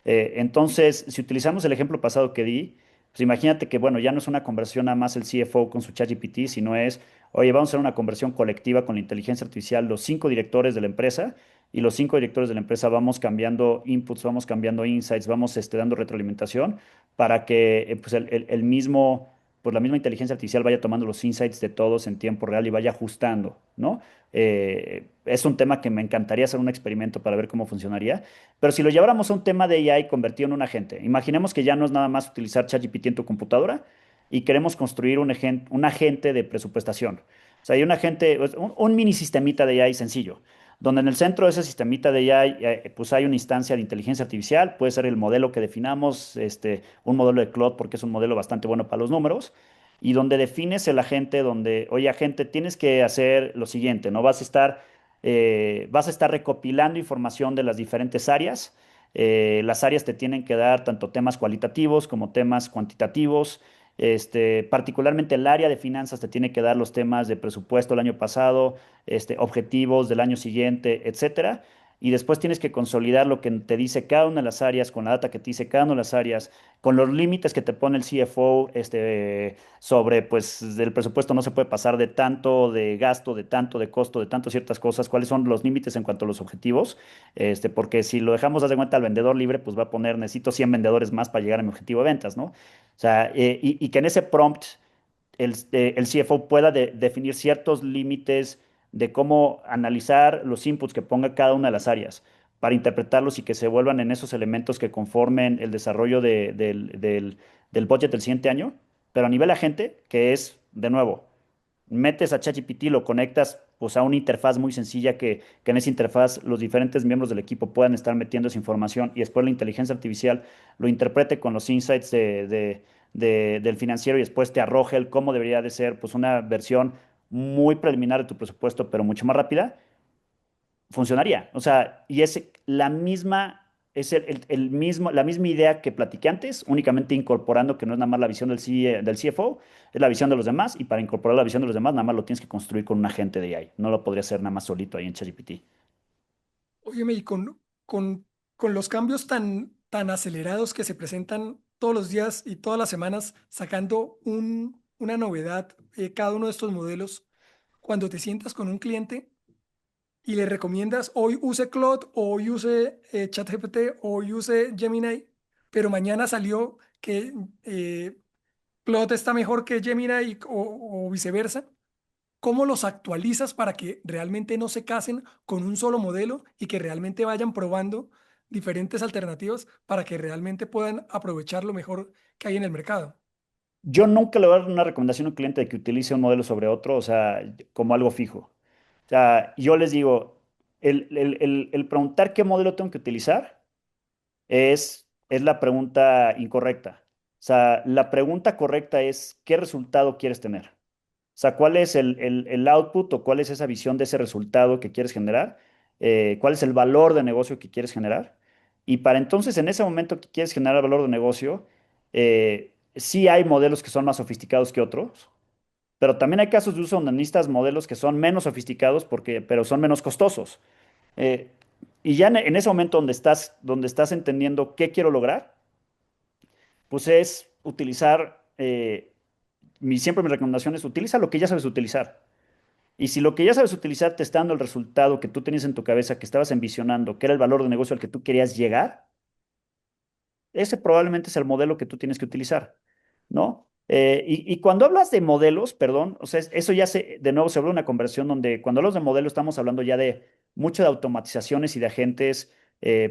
Entonces, si utilizamos el ejemplo pasado que di, pues imagínate que, bueno, ya no es una conversación nada más el CFO con su ChatGPT, sino es, oye, vamos a hacer una conversión colectiva con la inteligencia artificial, los 5 directores de la empresa, y los 5 directores de la empresa vamos cambiando inputs, vamos cambiando insights, vamos dando retroalimentación para que pues el mismo, pues la misma inteligencia artificial vaya tomando los insights de todos en tiempo real y vaya ajustando, ¿no? Es un tema que me encantaría hacer un experimento para ver cómo funcionaría, pero si lo lleváramos a un tema de AI convertido en un agente, imaginemos que ya no es nada más utilizar ChatGPT en tu computadora y queremos construir un agente de presupuestación. O sea, hay un agente, pues, un mini sistemita de AI sencillo, donde en el centro de ese sistemita de AI, pues hay una instancia de inteligencia artificial, puede ser el modelo que definamos, un modelo de Claude, porque es un modelo bastante bueno para los números, y donde defines el agente, donde, oye, agente, tienes que hacer lo siguiente, ¿no? Vas a estar recopilando información de las diferentes áreas. Las áreas te tienen que dar tanto temas cualitativos como temas cuantitativos. Particularmente el área de finanzas te tiene que dar los temas de presupuesto el año pasado, objetivos del año siguiente, etcétera. Y después tienes que consolidar lo que te dice cada una de las áreas, con la data que te dice cada una de las áreas, con los límites que te pone el CFO, sobre, pues, del presupuesto no se puede pasar de tanto de gasto, de tanto de costo, de tanto ciertas cosas, cuáles son los límites en cuanto a los objetivos, porque si lo dejamos, haz de cuenta, al vendedor libre, pues va a poner, necesito 100 vendedores más para llegar a mi objetivo de ventas, ¿no? O sea, y que en ese prompt el CFO pueda definir ciertos límites de cómo analizar los inputs que ponga cada una de las áreas para interpretarlos y que se vuelvan en esos elementos que conformen el desarrollo del budget del siguiente año, pero a nivel agente, que es, de nuevo, metes a ChatGPT, lo conectas pues, a una interfaz muy sencilla que en esa interfaz los diferentes miembros del equipo puedan estar metiendo esa información y después la inteligencia artificial lo interprete con los insights del financiero y después te arroje el cómo debería de ser pues, una versión muy preliminar de tu presupuesto, pero mucho más rápida, funcionaría. O sea, y es la misma, es la misma idea que platiqué antes, únicamente incorporando que no es nada más la visión del CFO, es la visión de los demás, y para incorporar la visión de los demás, nada más lo tienes que construir con un agente de AI. No lo podría hacer nada más solito ahí en ChatGPT. Óyeme, y con los cambios tan acelerados que se presentan todos los días y todas las semanas, sacando una novedad, cada uno de estos modelos, cuando te sientas con un cliente y le recomiendas hoy use Claude, o hoy use ChatGPT, o hoy use Gemini, pero mañana salió que Claude está mejor que Gemini o viceversa. ¿Cómo los actualizas para que realmente no se casen con un solo modelo y que realmente vayan probando diferentes alternativas para que realmente puedan aprovechar lo mejor que hay en el mercado? Yo nunca le voy a dar una recomendación a un cliente de que utilice un modelo sobre otro, o sea, como algo fijo. O sea, yo les digo, el preguntar qué modelo tengo que utilizar es la pregunta incorrecta. O sea, la pregunta correcta es, ¿qué resultado quieres tener? O sea, ¿cuál es el output o cuál es esa visión de ese resultado que quieres generar? ¿Cuál es el valor de negocio que quieres generar? Y para entonces, en ese momento que quieres generar valor de negocio, sí hay modelos que son más sofisticados que otros, pero también hay casos de uso donde necesitas modelos que son menos sofisticados pero son menos costosos. Eh, y ya en ese momento donde estás entendiendo qué quiero lograr, pues es utilizar, siempre mi recomendación es utiliza lo que ya sabes utilizar. Y si lo que ya sabes utilizar te está dando el resultado que tú tenías en tu cabeza, que estabas envisionando, que era el valor de negocio al que tú querías llegar, ese probablemente es el modelo que tú tienes que utilizar, ¿no? Y cuando hablas de modelos, perdón, o sea, eso ya de nuevo se habla de una conversión donde cuando hablamos de modelo estamos hablando ya de mucho de automatizaciones y de agentes,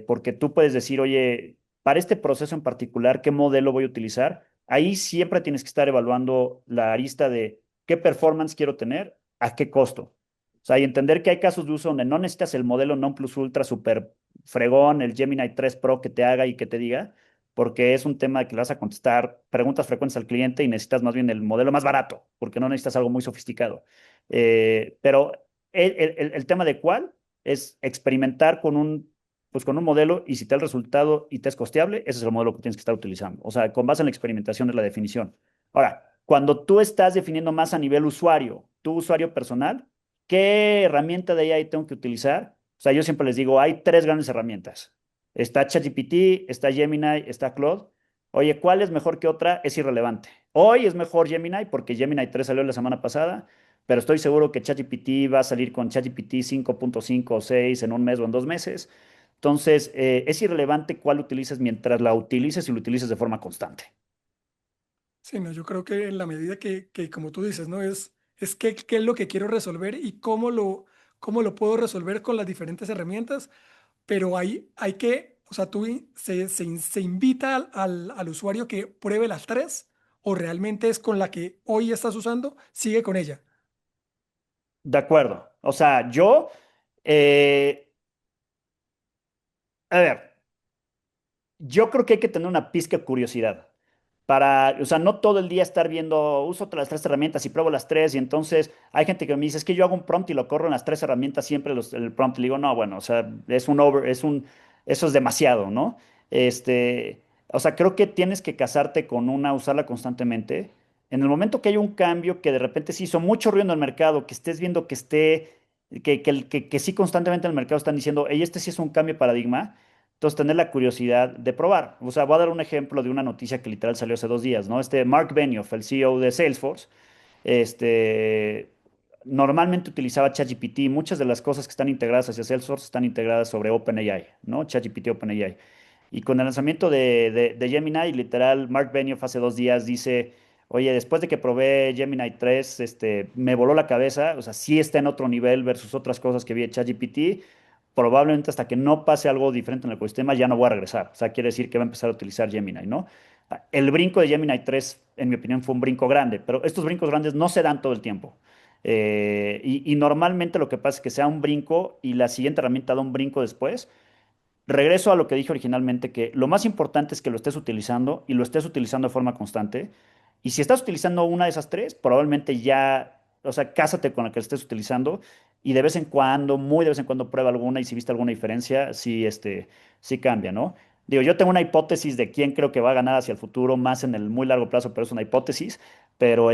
porque tú puedes decir, oye, para este proceso en particular, ¿qué modelo voy a utilizar? Ahí siempre tienes que estar evaluando la arista de qué performance quiero tener, a qué costo. O sea, y entender que hay casos de uso donde no necesitas el modelo non plus ultra super fregón, el Gemini 3 Pro que te haga y que te diga, porque es un tema de que le vas a contestar preguntas frecuentes al cliente y necesitas más bien el modelo más barato, porque no necesitas algo muy sofisticado. Pero el tema de cuál es experimentar con un modelo y si te da el resultado y te es costeable, ese es el modelo que tienes que estar utilizando. O sea, con base en la experimentación de la definición. Ahora, cuando tú estás definiendo más a nivel usuario, tu usuario personal, ¿qué herramienta de AI tengo que utilizar? O sea, yo siempre les digo, hay tres grandes herramientas. Está ChatGPT, está Gemini, está Claude. Oye, ¿cuál es mejor que otra? Es irrelevante. Hoy es mejor Gemini porque Gemini 3 salió la semana pasada, pero estoy seguro que ChatGPT va a salir con ChatGPT 5.5 o 6 en un mes o en 2 meses. Entonces, es irrelevante cuál utilices mientras la utilices y lo utilices de forma constante. Sí, no, yo creo que en la medida que como tú dices, ¿no? Es qué es lo que quiero resolver y cómo lo puedo resolver con las diferentes herramientas, pero hay que, o sea, se invita al usuario que pruebe las tres o realmente es con la que hoy estás usando, sigue con ella. De acuerdo. O sea, a ver, yo creo que hay que tener una pizca de curiosidad para, o sea, no todo el día estar viendo, uso las tres herramientas y pruebo las tres y entonces hay gente que me dice, es que yo hago un prompt y lo corro en las tres herramientas siempre el prompt. Le digo, no, bueno, o sea, eso es demasiado, ¿no? O sea, creo que tienes que casarte con una, usarla constantemente. En el momento que hay un cambio que de repente se hizo mucho ruido en el mercado, que estés viendo que sí constantemente en el mercado están diciendo, hey, este sí es un cambio de paradigma. Entonces, tener la curiosidad de probar. O sea, voy a dar un ejemplo de una noticia que literal salió hace 2 días, ¿no? Mark Benioff, el CEO de Salesforce, este, normalmente utilizaba ChatGPT. Muchas de las cosas que están integradas hacia Salesforce están integradas sobre OpenAI, ¿no? ChatGPT OpenAI. Y con el lanzamiento de Gemini, literal, Mark Benioff hace 2 días dice, oye, después de que probé Gemini 3, me voló la cabeza, o sea, sí está en otro nivel versus otras cosas que vi en ChatGPT. Probablemente hasta que no pase algo diferente en el ecosistema ya no voy a regresar. O sea, quiere decir que va a empezar a utilizar Gemini, ¿no? El brinco de Gemini 3, en mi opinión, fue un brinco grande, pero estos brincos grandes no se dan todo el tiempo. Y normalmente lo que pasa es que sea un brinco y la siguiente herramienta da un brinco después. Regreso a lo que dije originalmente, que lo más importante es que lo estés utilizando y lo estés utilizando de forma constante. Y si estás utilizando una de esas tres, probablemente ya, o sea, cásate con la que estés utilizando y de vez en cuando, muy de vez en cuando prueba alguna y si viste alguna diferencia, sí, sí cambia, ¿no? Digo, yo tengo una hipótesis de quién creo que va a ganar hacia el futuro, más en el muy largo plazo, pero es una hipótesis. Pero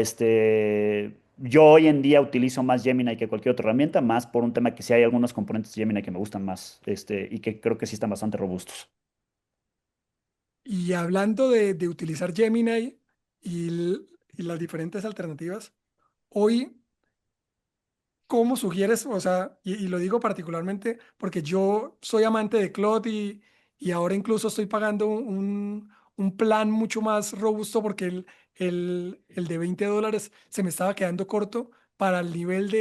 yo hoy en día utilizo más Gemini que cualquier otra herramienta, más por un tema que sí hay algunos componentes de Gemini que me gustan más, y que creo que sí están bastante robustos. Y hablando de utilizar Gemini y las diferentes alternativas, hoy ¿cómo sugieres? O sea, y lo digo particularmente porque yo soy amante de Claude y ahora incluso estoy pagando un plan mucho más robusto porque el de $20 se me estaba quedando corto para el nivel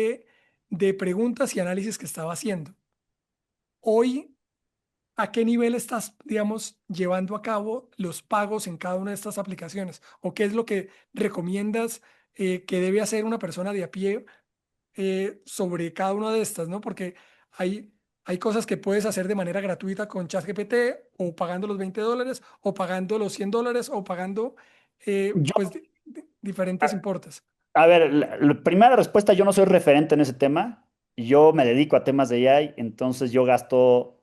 de preguntas y análisis que estaba haciendo. Hoy, ¿a qué nivel estás, digamos, llevando a cabo los pagos en cada una de estas aplicaciones? ¿O qué es lo que recomiendas que debe hacer una persona de a pie sobre cada una de estas, ¿no? Porque hay cosas que puedes hacer de manera gratuita con ChatGPT o pagando los $20 o pagando los $100 o pagando Yo, pues diferentes a, importes. a ver, la primera respuesta, yo no soy referente en ese tema. Yo me dedico a temas de AI, entonces yo gasto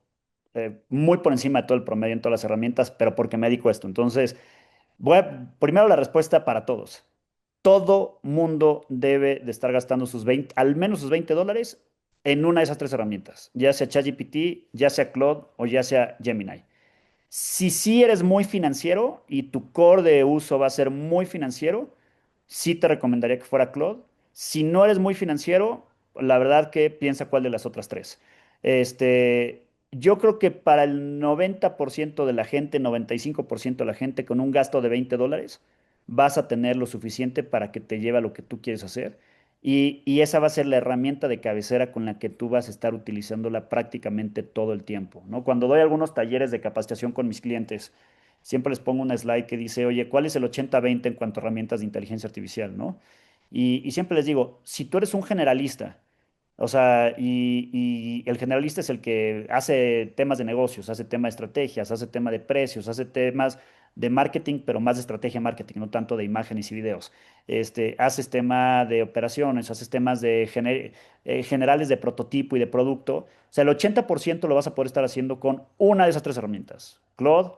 muy por encima de todo el promedio en todas las herramientas, pero porque me dedico a esto. Entonces, primero la respuesta para todos. Todo mundo debe de estar gastando al menos sus $20 en una de esas tres herramientas, ya sea ChatGPT, ya sea Claude o ya sea Gemini. Si sí eres muy financiero y tu core de uso va a ser muy financiero, sí te recomendaría que fuera Claude. Si no eres muy financiero, la verdad que piensa cuál de las otras tres. Yo creo que para el 90% de la gente, 95% de la gente, con un gasto de $20, vas a tener lo suficiente para que te lleve a lo que tú quieres hacer. Y esa va a ser la herramienta de cabecera con la que tú vas a estar utilizándola prácticamente todo el tiempo, ¿no? Cuando doy algunos talleres de capacitación con mis clientes, siempre les pongo una slide que dice, oye, ¿cuál es el 80-20 en cuanto a herramientas de inteligencia artificial, ¿no? Y siempre les digo, si tú eres un generalista, o sea, y el generalista es el que hace temas de negocios, hace temas de estrategias, hace tema de precios, hace temas de marketing, pero más de estrategia marketing, no tanto de imágenes y videos. Haces tema de operaciones, haces temas de generales de prototipo y de producto. O sea, el 80% lo vas a poder estar haciendo con una de esas tres herramientas, Claude,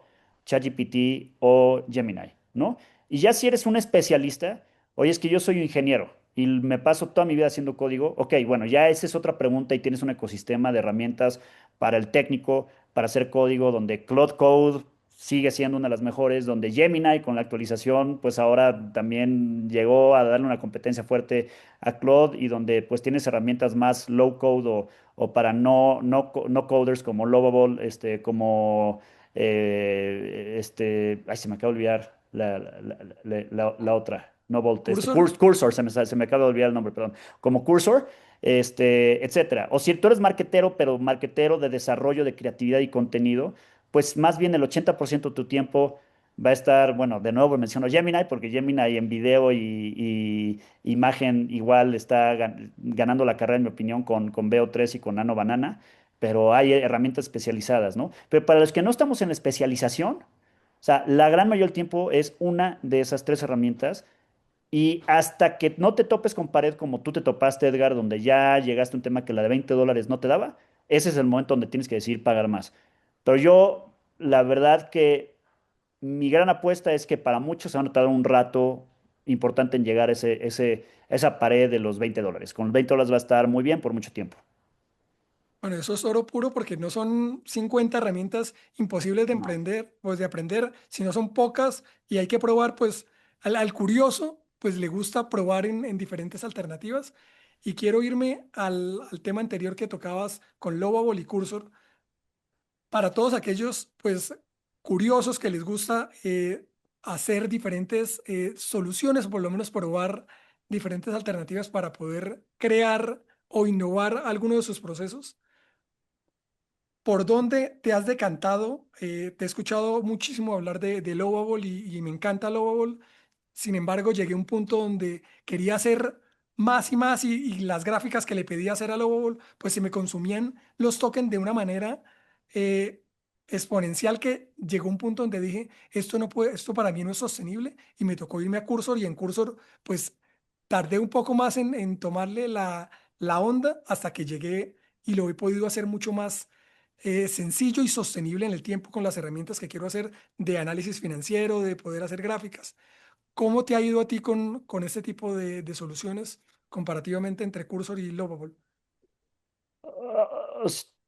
ChatGPT o Gemini, ¿no? Y ya si eres un especialista, oye, es que yo soy un ingeniero y me paso toda mi vida haciendo código. Ok, bueno, ya esa es otra pregunta y tienes un ecosistema de herramientas para el técnico, para hacer código, donde Cloud Code sigue siendo una de las mejores, donde Gemini con la actualización, pues ahora también llegó a darle una competencia fuerte a Claude y donde pues tienes herramientas más low code o para no coders como Lovable, como, ay, se me acaba de olvidar la otra. No Volt, Cursor. Cursor, se me acaba de olvidar el nombre, perdón, como Cursor, etcétera. O si tú eres marquetero, pero marquetero de desarrollo de creatividad y contenido, pues más bien el 80% de tu tiempo va a estar, bueno, de nuevo menciono Gemini, porque Gemini en video y imagen igual está ganando la carrera, en mi opinión, con VO3 y con Nano Banana, pero hay herramientas especializadas, ¿no? Pero para los que no estamos en la especialización, o sea, la gran mayoría del tiempo es una de esas tres herramientas y hasta que no te topes con pared como tú te topaste, Edgar, donde ya llegaste a un tema que la de $20 no te daba, ese es el momento donde tienes que decidir pagar más. Pero yo, la verdad que mi gran apuesta es que para muchos se van a tardar un rato importante en llegar a esa pared de los $20. Con los $20 va a estar muy bien por mucho tiempo. Bueno, eso es oro puro porque no son 50 herramientas imposibles de No. emprender, pues de aprender, sino son pocas y hay que probar, pues al curioso, pues le gusta probar en diferentes alternativas. Y quiero irme al tema anterior que tocabas con Lovable y Cursor. Para todos aquellos, pues, curiosos que les gusta hacer diferentes soluciones o por lo menos probar diferentes alternativas para poder crear o innovar alguno de sus procesos. ¿Por dónde te has decantado? Te he escuchado muchísimo hablar de Lovable y me encanta Lovable. Sin embargo, llegué a un punto donde quería hacer más y más y las gráficas que le pedía hacer a Lovable, pues se me consumían los tokens de una manera eh, exponencial que llegó un punto donde dije, esto no puede, esto para mí no es sostenible y me tocó irme a Cursor y en Cursor pues tardé un poco más en tomarle la onda hasta que llegué y lo he podido hacer mucho más sencillo y sostenible en el tiempo con las herramientas que quiero hacer de análisis financiero, de poder hacer gráficas. ¿Cómo te ha ido a ti con este tipo de soluciones comparativamente entre Cursor y Lovable?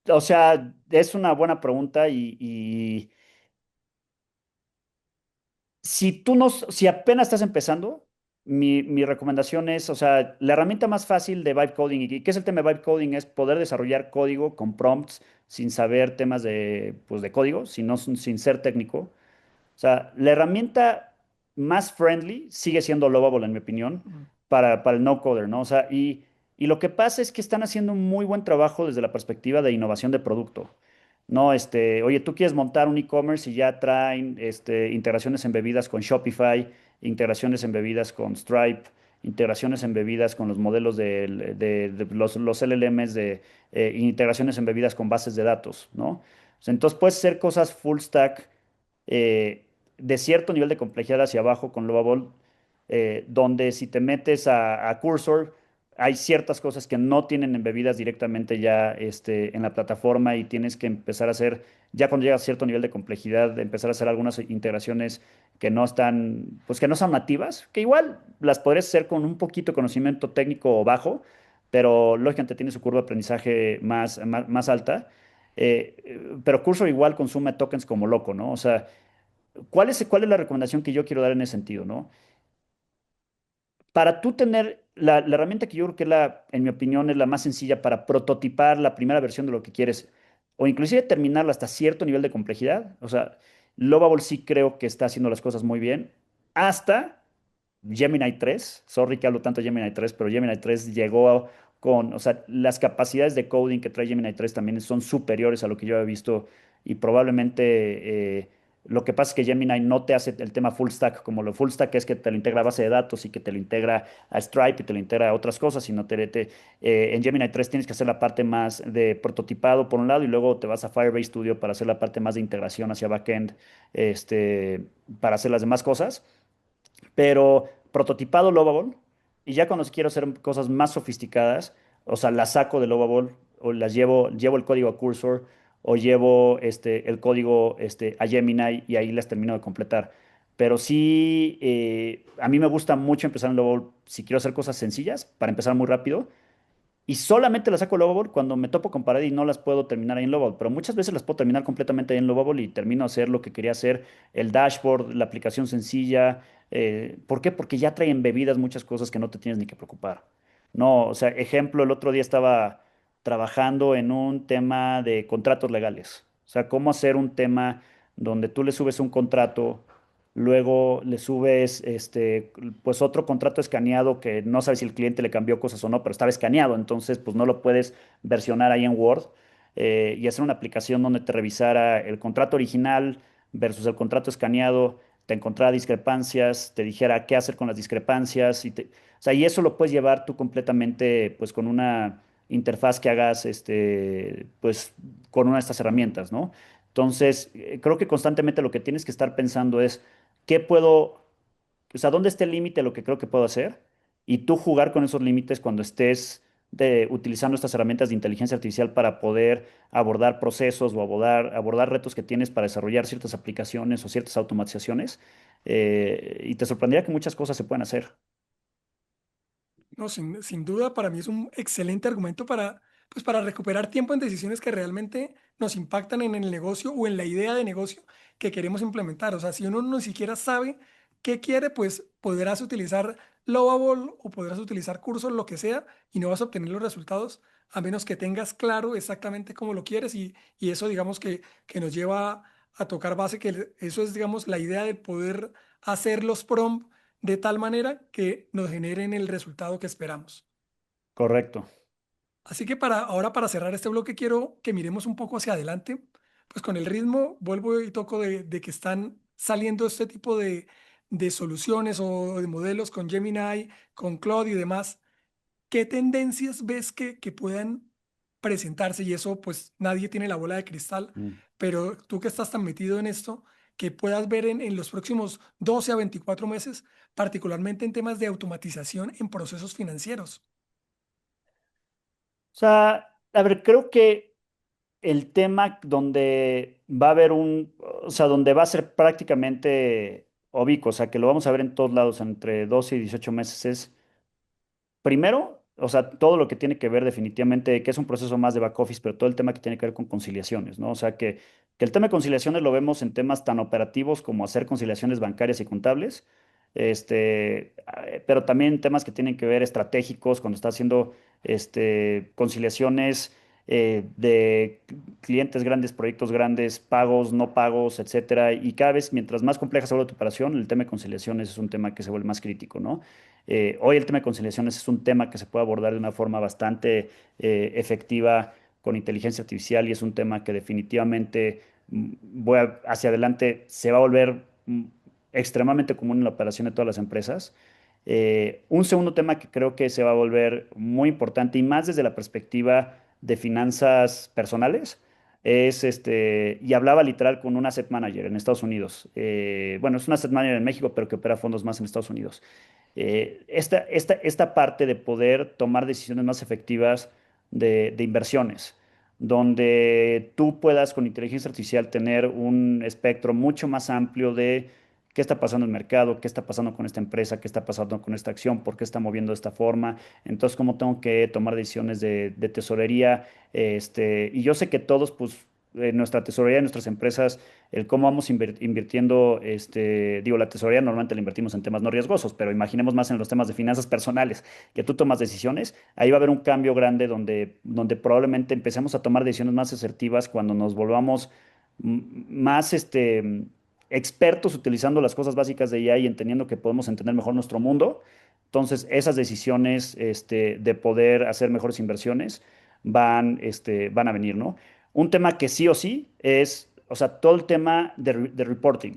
O sea, es una buena pregunta y si tú no, si apenas estás empezando, mi recomendación es, o sea, la herramienta más fácil de vibe coding, ¿y qué es el tema de vibe coding? Es poder desarrollar código con prompts sin saber temas de, pues, de código, sin ser técnico. O sea, la herramienta más friendly sigue siendo Lovable, en mi opinión, Mm. para el no-coder, ¿no? O sea, y lo que pasa es que están haciendo un muy buen trabajo desde la perspectiva de innovación de producto. No, oye, tú quieres montar un e-commerce y ya traen integraciones embebidas con Shopify, integraciones embebidas con Stripe, integraciones embebidas con los modelos de los LLMs, integraciones embebidas con bases de datos, ¿no? O sea, entonces puedes hacer cosas full stack eh, de cierto nivel de complejidad hacia abajo con Lovable, donde si te metes a Cursor, hay ciertas cosas que no tienen embebidas directamente ya en la plataforma y tienes que empezar a hacer, ya cuando llegas a cierto nivel de complejidad, empezar a hacer algunas integraciones que no están, pues que no son nativas, que igual las podrías hacer con un poquito de conocimiento técnico bajo, pero lógicamente tiene su curva de aprendizaje más alta. Pero Cursor igual consume tokens como loco, ¿no? O sea, ¿cuál es la recomendación que yo quiero dar en ese sentido, ¿no? Para tú tener la herramienta que yo creo que en mi opinión, es la más sencilla para prototipar la primera versión de lo que quieres, o inclusive terminarla hasta cierto nivel de complejidad. O sea, Lovable sí creo que está haciendo las cosas muy bien, hasta Gemini 3, sorry que hablo tanto de Gemini 3, pero Gemini 3 llegó con, o sea, las capacidades de coding que trae Gemini 3 también son superiores a lo que yo había visto y probablemente lo que pasa es que Gemini no te hace el tema full stack, como lo full stack es que te lo integra a base de datos y que te lo integra a Stripe y te lo integra a otras cosas, sino en Gemini 3 tienes que hacer la parte más de prototipado por un lado y luego te vas a Firebase Studio para hacer la parte más de integración hacia backend, para hacer las demás cosas, pero prototipado Lovable, y ya cuando quiero hacer cosas más sofisticadas, o sea, las saco de Lovable, o llevo el código a Cursor, o llevo el código a Gemini y ahí las termino de completar. Pero sí, a mí me gusta mucho empezar en Lovable si quiero hacer cosas sencillas, para empezar muy rápido, y solamente las saco Lovable cuando me topo con pared y no las puedo terminar ahí en Lovable. Pero muchas veces las puedo terminar completamente ahí en Lovable y termino a hacer lo que quería hacer, el dashboard, la aplicación sencilla. ¿Por qué? Porque ya traen bebidas muchas cosas que no te tienes ni que preocupar. No, o sea, ejemplo, el otro día estaba trabajando en un tema de contratos legales. O sea, cómo hacer un tema donde tú le subes un contrato. Luego le subes pues otro contrato escaneado que no sabes si el cliente le cambió cosas o no, pero estaba escaneado, entonces pues no lo puedes versionar ahí en Word, y hacer una aplicación donde te revisara el contrato original versus el contrato escaneado, te encontrara discrepancias, te dijera qué hacer con las discrepancias, o sea, y eso lo puedes llevar tú completamente pues con una interfaz que hagas pues con una de estas herramientas, ¿no? Entonces, creo que constantemente lo que tienes que estar pensando es qué puedo, o sea, dónde está el límite de lo que creo que puedo hacer y tú jugar con esos límites cuando estés utilizando estas herramientas de inteligencia artificial para poder abordar procesos o abordar retos que tienes para desarrollar ciertas aplicaciones o ciertas automatizaciones. Y te sorprendería que muchas cosas se pueden hacer. No, sin duda, para mí es un excelente argumento para, pues, para recuperar tiempo en decisiones que realmente nos impactan en el negocio o en la idea de negocio que queremos implementar. O sea, si uno ni siquiera sabe qué quiere, pues podrás utilizar Lovable o podrás utilizar cursos, lo que sea, y no vas a obtener los resultados a menos que tengas claro exactamente cómo lo quieres. Y eso, digamos, que nos lleva a tocar base, que eso es, digamos, la idea de poder hacer los prompts de tal manera que nos generen el resultado que esperamos. Correcto. Así que ahora para cerrar este bloque quiero que miremos un poco hacia adelante, pues con el ritmo vuelvo y toco de que están saliendo este tipo de soluciones o de modelos con Gemini, con Claude y demás. ¿Qué tendencias ves que puedan presentarse? Y eso pues nadie tiene la bola de cristal, Mm. pero tú que estás tan metido en esto, que puedas ver en los próximos 12 a 24 meses, particularmente en temas de automatización en procesos financieros. O sea, a ver, creo que el tema donde va a haber o sea, donde va a ser prácticamente ubicuo, o sea, que lo vamos a ver en todos lados entre 12 y 18 meses es, primero, o sea, todo lo que tiene que ver definitivamente, que es un proceso más de back office, pero todo el tema que tiene que ver con conciliaciones, ¿no? O sea, que el tema de conciliaciones lo vemos en temas tan operativos como hacer conciliaciones bancarias y contables, pero también temas que tienen que ver estratégicos, cuando está haciendo conciliaciones de clientes grandes, proyectos grandes, pagos, no pagos, etcétera. Y cada vez, mientras más compleja se vuelve tu operación, el tema de conciliaciones es un tema que se vuelve más crítico, ¿no? Hoy el tema de conciliaciones es un tema que se puede abordar de una forma bastante efectiva con inteligencia artificial y es un tema que definitivamente hacia adelante se va a volver extremadamente común en la operación de todas las empresas. Un segundo tema que creo que se va a volver muy importante y más desde la perspectiva de finanzas personales es y hablaba literal con un asset manager en Estados Unidos. Bueno, es un asset manager en México, pero que opera fondos más en Estados Unidos. Esta parte de poder tomar decisiones más efectivas de inversiones, donde tú puedas con inteligencia artificial tener un espectro mucho más amplio de qué está pasando en el mercado, qué está pasando con esta empresa, qué está pasando con esta acción, por qué está moviendo de esta forma, entonces cómo tengo que tomar decisiones de tesorería, y yo sé que todos, pues, en nuestra tesorería, en nuestras empresas, el cómo vamos invirtiendo, digo, la tesorería normalmente la invertimos en temas no riesgosos, pero imaginemos más en los temas de finanzas personales, que tú tomas decisiones, ahí va a haber un cambio grande donde probablemente empecemos a tomar decisiones más asertivas cuando nos volvamos más, expertos utilizando las cosas básicas de IA y entendiendo que podemos entender mejor nuestro mundo. Entonces, esas decisiones de poder hacer mejores inversiones van a venir, ¿no? Un tema que sí o sí es, o sea, todo el tema de reporting.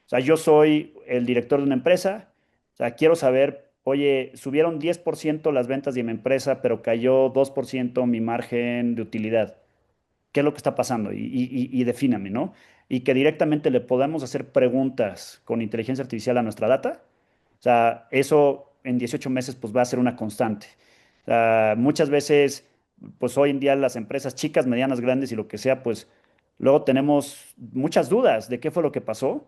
O sea, yo soy el director de una empresa, o sea, quiero saber, oye, subieron 10% las ventas de mi empresa, pero cayó 2% mi margen de utilidad. ¿Qué es lo que está pasando? Y defíname, ¿no? Y que directamente le podamos hacer preguntas con inteligencia artificial a nuestra data. O sea, eso en 18 meses pues va a ser una constante. O sea, muchas veces, pues hoy en día las empresas chicas, medianas, grandes y lo que sea, pues luego tenemos muchas dudas de qué fue lo que pasó,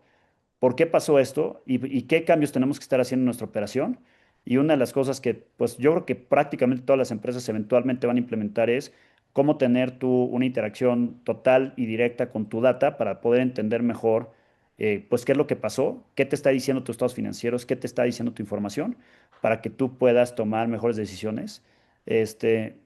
por qué pasó esto y qué cambios tenemos que estar haciendo en nuestra operación. Y una de las cosas que, pues yo creo que prácticamente todas las empresas eventualmente van a implementar es cómo tener tú una interacción total y directa con tu data para poder entender mejor, pues qué es lo que pasó, qué te está diciendo tus estados financieros, qué te está diciendo tu información, para que tú puedas tomar mejores decisiones. Este,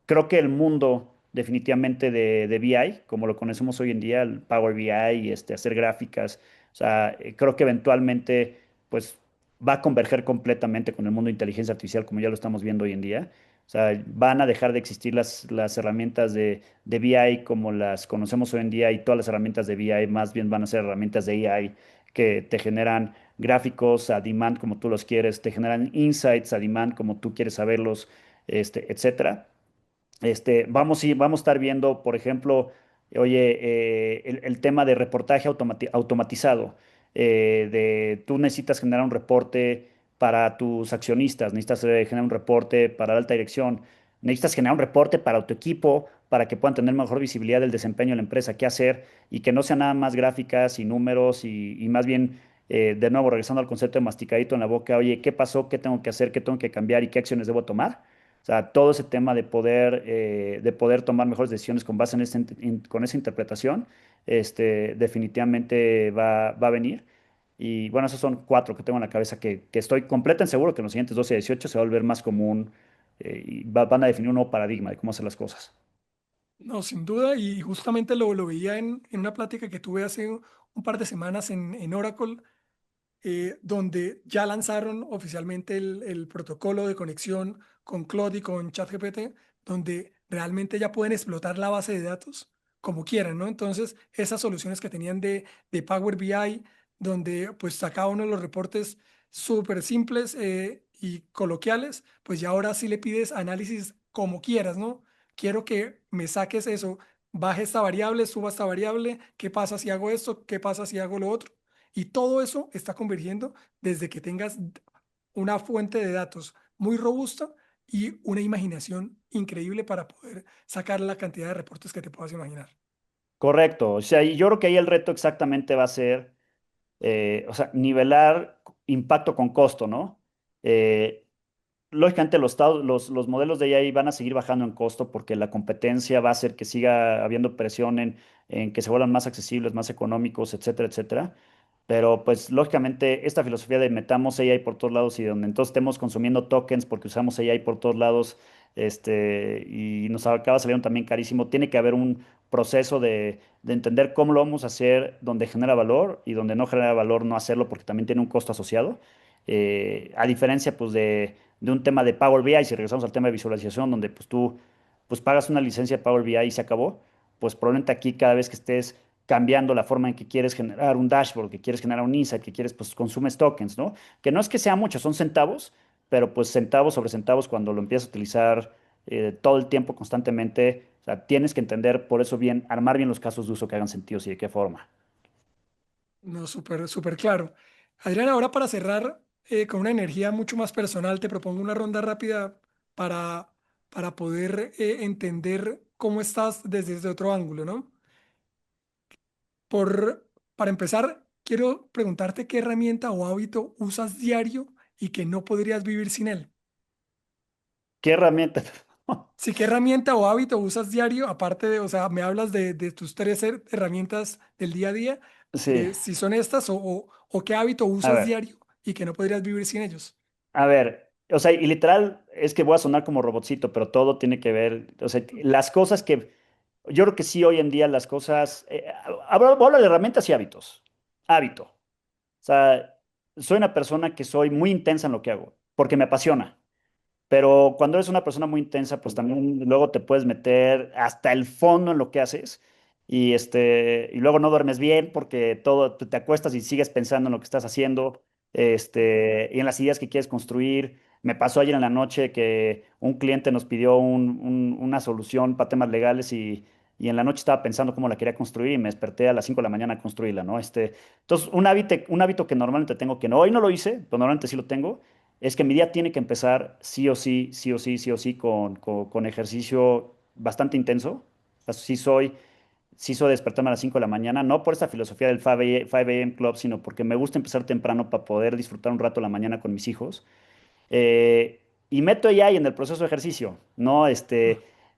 Creo que el mundo definitivamente de BI, como lo conocemos hoy en día, el Power BI, hacer gráficas, o sea, creo que eventualmente pues va a converger completamente con el mundo de inteligencia artificial como ya lo estamos viendo hoy en día. O sea, van a dejar de existir las herramientas de BI como las conocemos hoy en día y todas las herramientas de BI más bien van a ser herramientas de AI que te generan gráficos a demand como tú los quieres, te generan insights a demand como tú quieres saberlos, etcétera. Vamos a estar viendo, por ejemplo, oye, el tema de reportaje automatizado. Tú necesitas generar un reporte para tus accionistas, necesitas generar un reporte para la alta dirección, necesitas generar un reporte para tu equipo, para que puedan tener mejor visibilidad del desempeño de la empresa, qué hacer, y que no sea nada más gráficas y números, y más bien, de nuevo, regresando al concepto de masticadito en la boca, oye, ¿qué pasó? ¿Qué tengo que hacer? ¿Qué tengo que cambiar? ¿Y qué acciones debo tomar? O sea, todo ese tema de poder tomar mejores decisiones con base en con esa interpretación, definitivamente va a venir. Y bueno, esos son cuatro que tengo en la cabeza que estoy completamente seguro que en los siguientes 12 a 18 se va a volver más común, y van a definir un nuevo paradigma de cómo hacer las cosas. No, sin duda, y justamente lo veía en una plática que tuve hace un par de semanas en Oracle, donde ya lanzaron oficialmente el protocolo de conexión con Claude y con ChatGPT, donde realmente ya pueden explotar la base de datos como quieran, ¿no? Entonces, esas soluciones que tenían de Power BI, donde pues sacaba uno de los reportes súper simples y coloquiales, pues ya ahora sí le pides análisis como quieras, ¿no? Quiero que me saques eso, baje esta variable, suba esta variable, ¿qué pasa si hago esto? ¿Qué pasa si hago lo otro? Y todo eso está convergiendo desde que tengas una fuente de datos muy robusta y una imaginación increíble para poder sacar la cantidad de reportes que te puedas imaginar. Correcto. O sea, y yo creo que ahí el reto exactamente va a ser, o sea, nivelar impacto con costo, ¿no? Eh, Lógicamente los modelos de AI van a seguir bajando en costo porque la competencia va a hacer que siga habiendo presión en que se vuelvan más accesibles, más económicos, etcétera, etcétera. Pero pues lógicamente esta filosofía de metamos AI por todos lados y donde entonces estemos consumiendo tokens porque usamos AI por todos lados, y nos acaba saliendo también carísimo, tiene que haber un proceso de entender cómo lo vamos a hacer donde genera valor y donde no genera valor no hacerlo porque también tiene un costo asociado. A diferencia pues de un tema de Power BI, si regresamos al tema de visualización, donde pues tú pues pagas una licencia de Power BI y se acabó, pues probablemente aquí cada vez que estés cambiando la forma en que quieres generar un dashboard, que quieres generar un insight, que quieres, pues consumes tokens, ¿no? Que no es que sea mucho, son centavos, pero pues centavos sobre centavos cuando lo empiezas a utilizar todo el tiempo, constantemente, o sea, tienes que entender por eso bien, armar bien los casos de uso que hagan sentido y de qué forma. No, súper, súper claro. Adrián, ahora para cerrar, con una energía mucho más personal, te propongo una ronda rápida para, para poder entender cómo estás desde otro ángulo, ¿no? Para empezar, quiero preguntarte qué herramienta o hábito usas diario y que no podrías vivir sin él. ¿Qué herramienta? Sí, ¿qué herramienta o hábito usas diario? Aparte de, o sea, me hablas de tus tres herramientas del día a día. Sí, Si son estas o qué hábito a usas ver. diario y que no podrías vivir sin ellos. A ver, o sea, y literal es que voy a sonar como robotcito, pero todo tiene que ver, o sea, las cosas que, yo creo que sí hoy en día las cosas, hablo de herramientas y hábitos. hábito. O sea, soy una persona que soy muy intensa en lo que hago, porque me apasiona. Pero cuando eres una persona muy intensa, pues también luego te puedes meter hasta el fondo en lo que haces y luego no duermes bien porque te acuestas y sigues pensando en lo que estás haciendo, y en las ideas que quieres construir. Me pasó ayer en la noche que un cliente nos pidió una solución para temas legales y en la noche estaba pensando cómo la quería construir y me desperté a las 5 de la mañana a construirla, ¿no? Entonces, un hábito que normalmente tengo, que no, hoy no lo hice, pero normalmente sí lo tengo, es que mi día tiene que empezar sí o sí, sí o sí, sí o sí con ejercicio bastante intenso. O sea, sí soy de despertarme a las 5 de la mañana, no por esta filosofía del 5 a.m. Club, sino porque me gusta empezar temprano para poder disfrutar un rato la mañana con mis hijos. Y meto AI en el proceso de ejercicio, ¿no?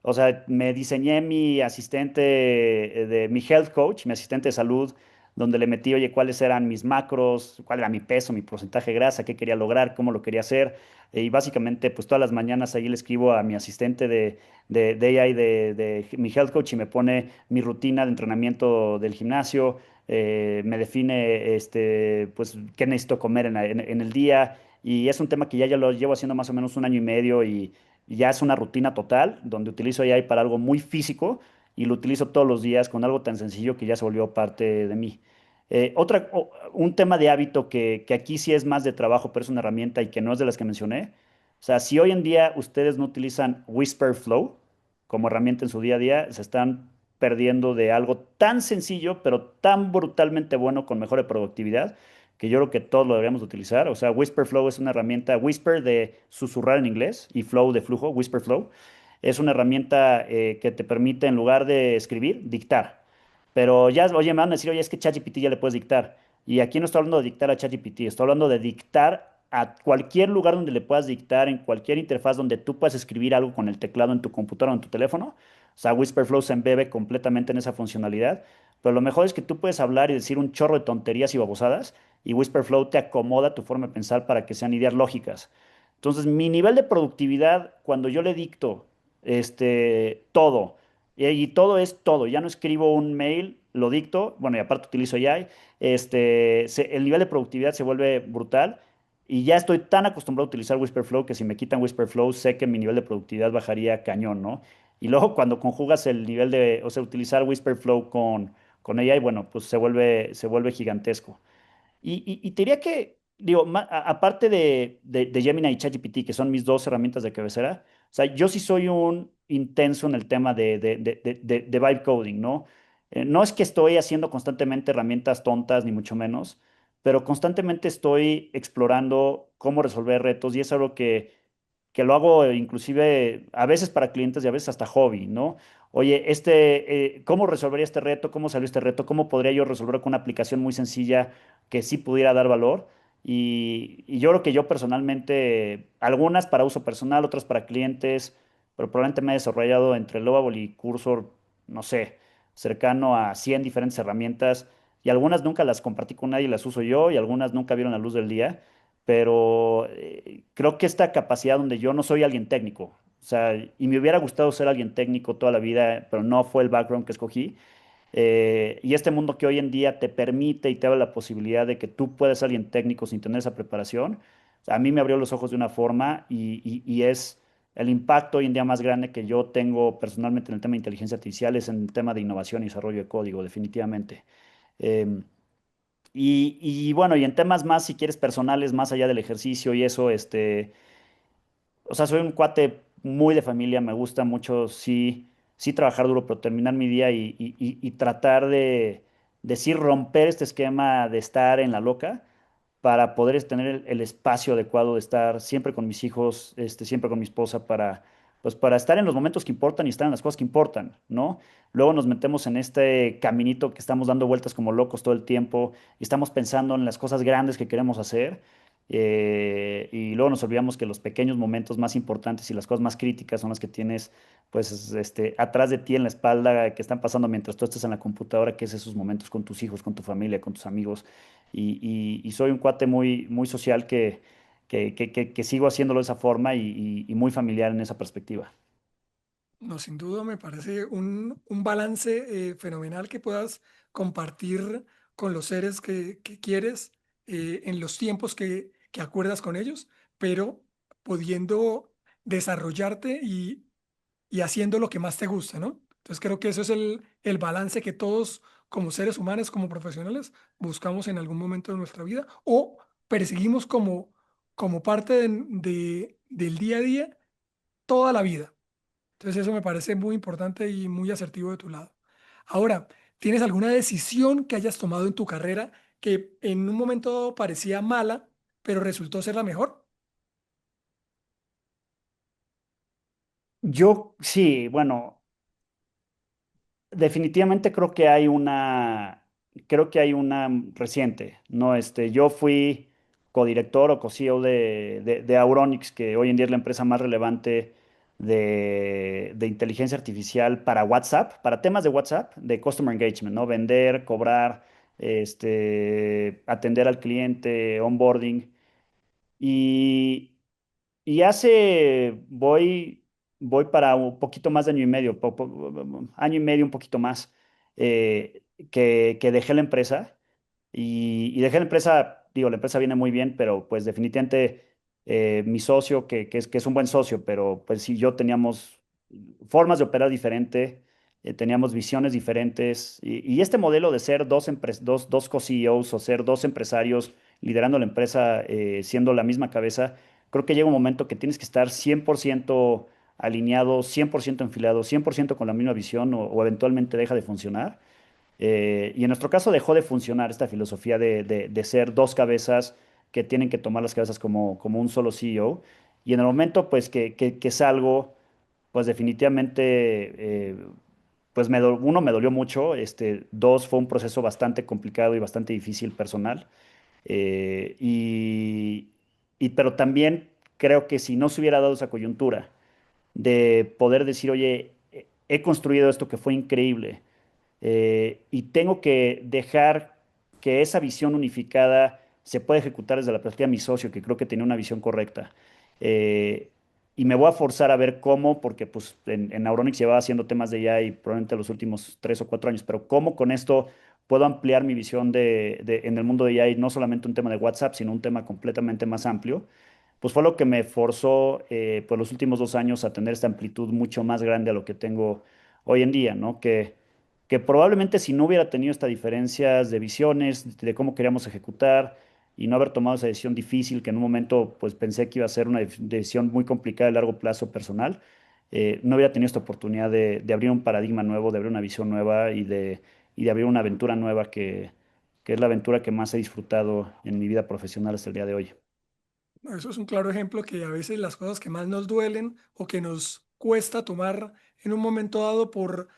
O sea, me diseñé mi asistente, mi health coach, mi asistente de salud, donde le metí, oye, cuáles eran mis macros, cuál era mi peso, mi porcentaje de grasa, qué quería lograr, cómo lo quería hacer. Y básicamente, pues todas las mañanas ahí le escribo a mi asistente de AI, de mi health coach, y me pone mi rutina de entrenamiento del gimnasio, me define, pues, qué necesito comer en el día, y es un tema que ya lo llevo haciendo más o menos un año y medio y ya es una rutina total, donde utilizo AI para algo muy físico y lo utilizo todos los días con algo tan sencillo que ya se volvió parte de mí. Un tema de hábito que aquí sí es más de trabajo, pero es una herramienta y que no es de las que mencioné. O sea, si hoy en día ustedes no utilizan Whisper Flow como herramienta en su día a día, se están perdiendo de algo tan sencillo, pero tan brutalmente bueno con mejor productividad, que yo creo que todos lo deberíamos de utilizar. O sea, Whisper Flow es una herramienta, Whisper de susurrar en inglés y Flow de flujo, Whisper Flow. Es una herramienta que te permite, en lugar de escribir, dictar. Pero ya, oye, me van a decir, oye, es que ChatGPT ya le puedes dictar. Y aquí no estoy hablando de dictar a ChatGPT, estoy hablando de dictar a cualquier lugar donde le puedas dictar, en cualquier interfaz donde tú puedas escribir algo con el teclado en tu computadora o en tu teléfono. O sea, Whisperflow se embebe completamente en esa funcionalidad. Pero lo mejor es que tú puedes hablar y decir un chorro de tonterías y babosadas y Whisperflow te acomoda tu forma de pensar para que sean ideas lógicas. Entonces, mi nivel de productividad, cuando yo le dicto todo, y todo es todo, ya no escribo un mail, lo dicto, bueno, y aparte utilizo AI, el nivel de productividad se vuelve brutal y ya estoy tan acostumbrado a utilizar Whisperflow que si me quitan Whisperflow sé que mi nivel de productividad bajaría cañón, ¿no? Y luego cuando conjugas el nivel o sea, utilizar Whisperflow con AI, bueno, pues se vuelve gigantesco. Y te diría que, digo, aparte de Gemini y ChatGPT, que son mis dos herramientas de cabecera, o sea, yo sí soy un intenso en el tema de vibe coding, ¿no? No es que estoy haciendo constantemente herramientas tontas, ni mucho menos, pero constantemente estoy explorando cómo resolver retos y es algo que lo hago inclusive a veces para clientes y a veces hasta hobby, ¿no? Oye, ¿cómo resolvería este reto? ¿Cómo salió este reto? ¿Cómo podría yo resolverlo con una aplicación muy sencilla que sí pudiera dar valor? Y yo creo que yo personalmente, algunas para uso personal, otras para clientes, pero probablemente me he desarrollado entre Lovable y Cursor, no sé, cercano a 100 diferentes herramientas y algunas nunca las compartí con nadie, las uso yo y algunas nunca vieron la luz del día, pero creo que esta capacidad donde yo no soy alguien técnico, o sea, y me hubiera gustado ser alguien técnico toda la vida, pero no fue el background que escogí. Y este mundo que hoy en día te permite y te abre la posibilidad de que tú puedas ser alguien técnico sin tener esa preparación, a mí me abrió los ojos de una forma y es el impacto hoy en día más grande que yo tengo personalmente en el tema de inteligencia artificial, es en el tema de innovación y desarrollo de código, definitivamente. Em, y bueno, y en temas más, si quieres, personales, más allá del ejercicio y eso, o sea, soy un cuate muy de familia, me gusta mucho, sí, sí trabajar duro, pero terminar mi día y tratar de sí romper este esquema de estar en la loca para poder tener el espacio adecuado de estar siempre con mis hijos, siempre con mi esposa, pues para estar en los momentos que importan y estar en las cosas que importan, ¿no? Luego nos metemos en este caminito que estamos dando vueltas como locos todo el tiempo y estamos pensando en las cosas grandes que queremos hacer. Y luego nos olvidamos que los pequeños momentos más importantes y las cosas más críticas son las que tienes, pues, atrás de ti en la espalda, que están pasando mientras tú estás en la computadora, que es esos momentos con tus hijos, con tu familia, con tus amigos. Y soy un cuate muy, muy social que sigo haciéndolo de esa forma y muy familiar en esa perspectiva. No, sin duda me parece un balance fenomenal que puedas compartir con los seres que quieres, en los tiempos que acuerdas con ellos, pero pudiendo desarrollarte y haciendo lo que más te gusta, ¿no? Entonces creo que eso es el balance que todos como seres humanos, como profesionales, buscamos en algún momento de nuestra vida o perseguimos como parte del día a día toda la vida. Entonces eso me parece muy importante y muy asertivo de tu lado. Ahora, ¿tienes alguna decisión que hayas tomado en tu carrera que en un momento dado parecía mala, pero resultó ser la mejor? Yo sí, bueno, definitivamente creo que hay una reciente, ¿no? Yo fui codirector o co-CEO de Auronix, que hoy en día es la empresa más relevante de inteligencia artificial para WhatsApp, para temas de WhatsApp, de customer engagement, ¿no? Vender, cobrar, atender al cliente, onboarding. Y, y voy para un poquito más de año y medio, año y medio, un poquito más, que dejé la empresa. Y dejé la empresa, digo, la empresa viene muy bien, pero pues definitivamente mi socio, que es un buen socio, pero pues sí, yo teníamos formas de operar diferente, teníamos visiones diferentes. Y este modelo de ser dos co-CEOs o ser dos empresarios liderando la empresa, siendo la misma cabeza, creo que llega un momento que tienes que estar 100% alineado, 100% enfilado, 100% con la misma visión o eventualmente deja de funcionar. Y en nuestro caso dejó de funcionar esta filosofía de ser dos cabezas que tienen que tomar las cabezas como un solo CEO. Y en el momento pues que salgo, pues definitivamente, pues uno me dolió mucho, dos fue un proceso bastante complicado y bastante difícil personal. Eh, y, pero también creo que si no se hubiera dado esa coyuntura de poder decir, oye, he construido esto que fue increíble, y tengo que dejar que esa visión unificada se pueda ejecutar desde la perspectiva de mi socio, que creo que tenía una visión correcta. Eh, y me voy a forzar a ver cómo, porque pues en Auronix llevaba haciendo temas de AI probablemente los últimos 3 o 4 años, pero cómo con esto puedo ampliar mi visión en el mundo de AI, no solamente un tema de WhatsApp, sino un tema completamente más amplio. Pues fue lo que me forzó por los últimos 2 años a tener esta amplitud mucho más grande a lo que tengo hoy en día, ¿no? Que probablemente si no hubiera tenido estas diferencias de visiones, de cómo queríamos ejecutar y no haber tomado esa decisión difícil, que en un momento pues pensé que iba a ser una decisión muy complicada a largo plazo personal, no hubiera tenido esta oportunidad de abrir un paradigma nuevo, de abrir una visión nueva y de abrir una aventura nueva que es la aventura que más he disfrutado en mi vida profesional hasta el día de hoy. No, eso es un claro ejemplo que a veces las cosas que más nos duelen o que nos cuesta tomar en un momento dado por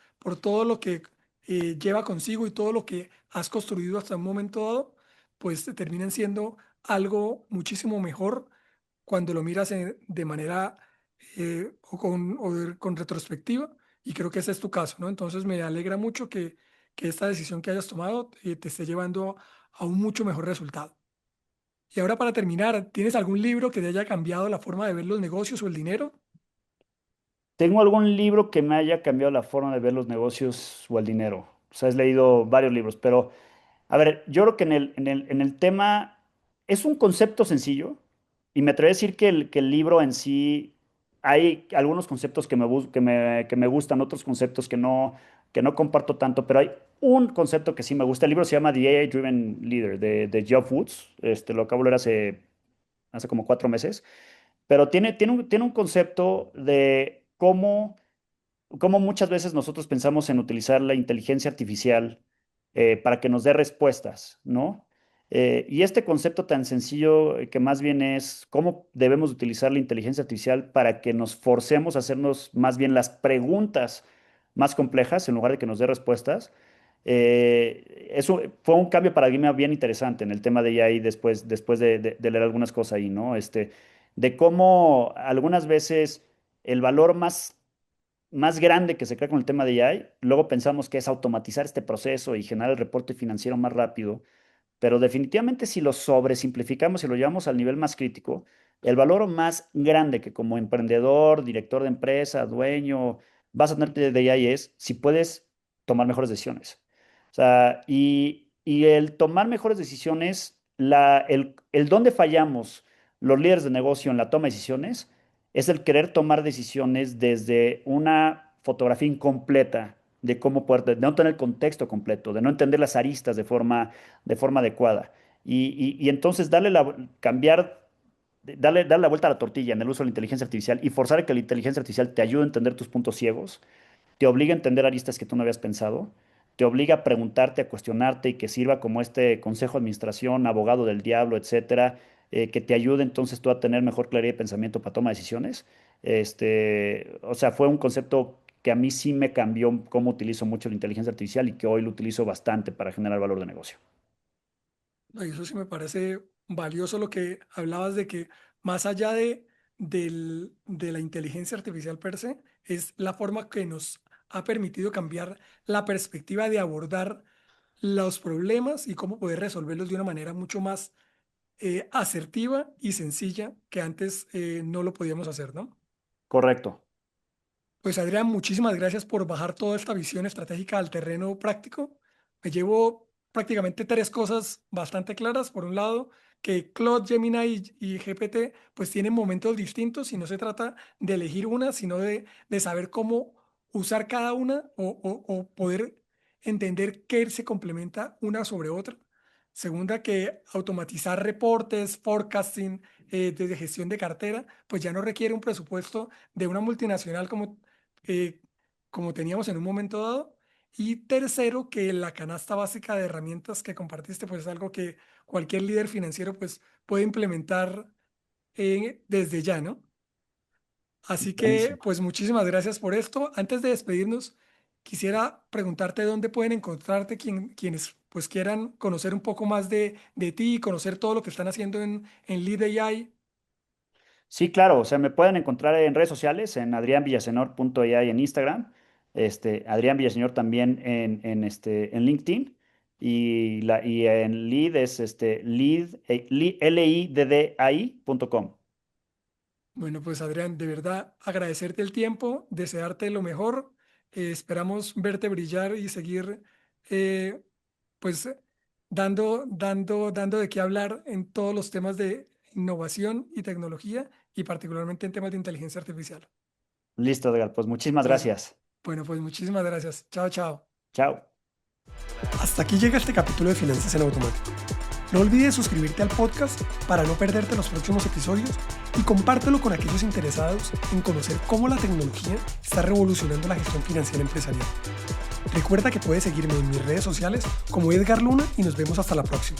todo lo que lleva consigo y todo lo que has construido hasta un momento dado, pues te terminan siendo algo muchísimo mejor cuando lo miras de manera con retrospectiva. Y creo que ese es tu caso, ¿no? Entonces me alegra mucho que esta decisión que hayas tomado te esté llevando a un mucho mejor resultado. Y ahora para terminar, ¿tienes algún libro que te haya cambiado la forma de ver los negocios o el dinero? ¿Tengo algún libro que me haya cambiado la forma de ver los negocios o el dinero? O sea, has leído varios libros, pero a ver, yo creo que en el tema es un concepto sencillo y me atrevo a decir que el libro en sí hay algunos conceptos que me gustan, otros conceptos que no comparto tanto, pero hay un concepto que sí me gusta. El libro se llama The AI Driven Leader de Geoff Woods. Lo acabo de leer hace como 4 meses, pero tiene un concepto de cómo muchas veces nosotros pensamos en utilizar la inteligencia artificial para que nos dé respuestas, ¿no? Y este concepto tan sencillo que más bien es cómo debemos utilizar la inteligencia artificial para que nos forcemos a hacernos más bien las preguntas más complejas en lugar de que nos dé respuestas. Eso fue un cambio de paradigma bien interesante en el tema de AI después de leer algunas cosas ahí, ¿no? De cómo algunas veces el valor más grande que se crea con el tema de AI, luego pensamos que es automatizar este proceso y generar el reporte financiero más rápido, pero definitivamente si lo sobresimplificamos y lo llevamos al nivel más crítico, el valor más grande que como emprendedor, director de empresa, dueño, vas a tener de AI es si puedes tomar mejores decisiones. O sea, Y el tomar mejores decisiones, el dónde fallamos los líderes de negocio en la toma de decisiones es el querer tomar decisiones desde una fotografía incompleta de cómo poder, de no tener el contexto completo, de no entender las aristas de forma adecuada. Y entonces darle la vuelta a la tortilla en el uso de la inteligencia artificial y forzar a que la inteligencia artificial te ayude a entender tus puntos ciegos, te obliga a entender aristas que tú no habías pensado, te obliga a preguntarte, a cuestionarte y que sirva como este consejo de administración, abogado del diablo, etcétera, que te ayude entonces tú a tener mejor claridad de pensamiento para toma de decisiones. O sea, fue un concepto que a mí sí me cambió cómo utilizo mucho la inteligencia artificial y que hoy lo utilizo bastante para generar valor de negocio. No, y eso sí me parece valioso lo que hablabas de que más allá de la inteligencia artificial per se, es la forma que nos ha permitido cambiar la perspectiva de abordar los problemas y cómo poder resolverlos de una manera mucho más asertiva y sencilla que antes no lo podíamos hacer, ¿no? Correcto. Pues Adrián, muchísimas gracias por bajar toda esta visión estratégica al terreno práctico. Me llevo prácticamente tres cosas bastante claras. Por un lado, que Claude, Gemini y GPT pues tienen momentos distintos y no se trata de elegir una, sino de saber cómo usar cada una o poder entender qué se complementa una sobre otra. Segunda, que automatizar reportes, forecasting, desde gestión de cartera, pues ya no requiere un presupuesto de una multinacional eh, como teníamos en un momento dado. Y tercero, que la canasta básica de herramientas que compartiste, pues es algo que cualquier líder financiero pues puede implementar desde ya, ¿no? Así que, Buenísimo. pues muchísimas gracias por esto. Antes de despedirnos, quisiera preguntarte dónde pueden encontrarte quienes pues quieran conocer un poco más de ti y conocer todo lo que están haciendo en Lead AI. Sí, claro, o sea, me pueden encontrar en redes sociales, en adrianvillasenor.ai en Instagram, Adrián Villaseñor también en LinkedIn, y en Lead es lidai.com. Bueno, pues Adrián, de verdad agradecerte el tiempo, desearte lo mejor. Esperamos verte brillar y seguir eh, pues dando de qué hablar en todos los temas de innovación y tecnología y particularmente en temas de inteligencia artificial. Listo, Edgar, pues muchísimas Entonces, gracias. bueno, pues muchísimas gracias. Chao, chao. Chao. Hasta aquí llega este capítulo de Finanzas en Automático. No olvides suscribirte al podcast para no perderte los próximos episodios y compártelo con aquellos interesados en conocer cómo la tecnología está revolucionando la gestión financiera empresarial. Recuerda que puedes seguirme en mis redes sociales como Edgar Luna y nos vemos hasta la próxima.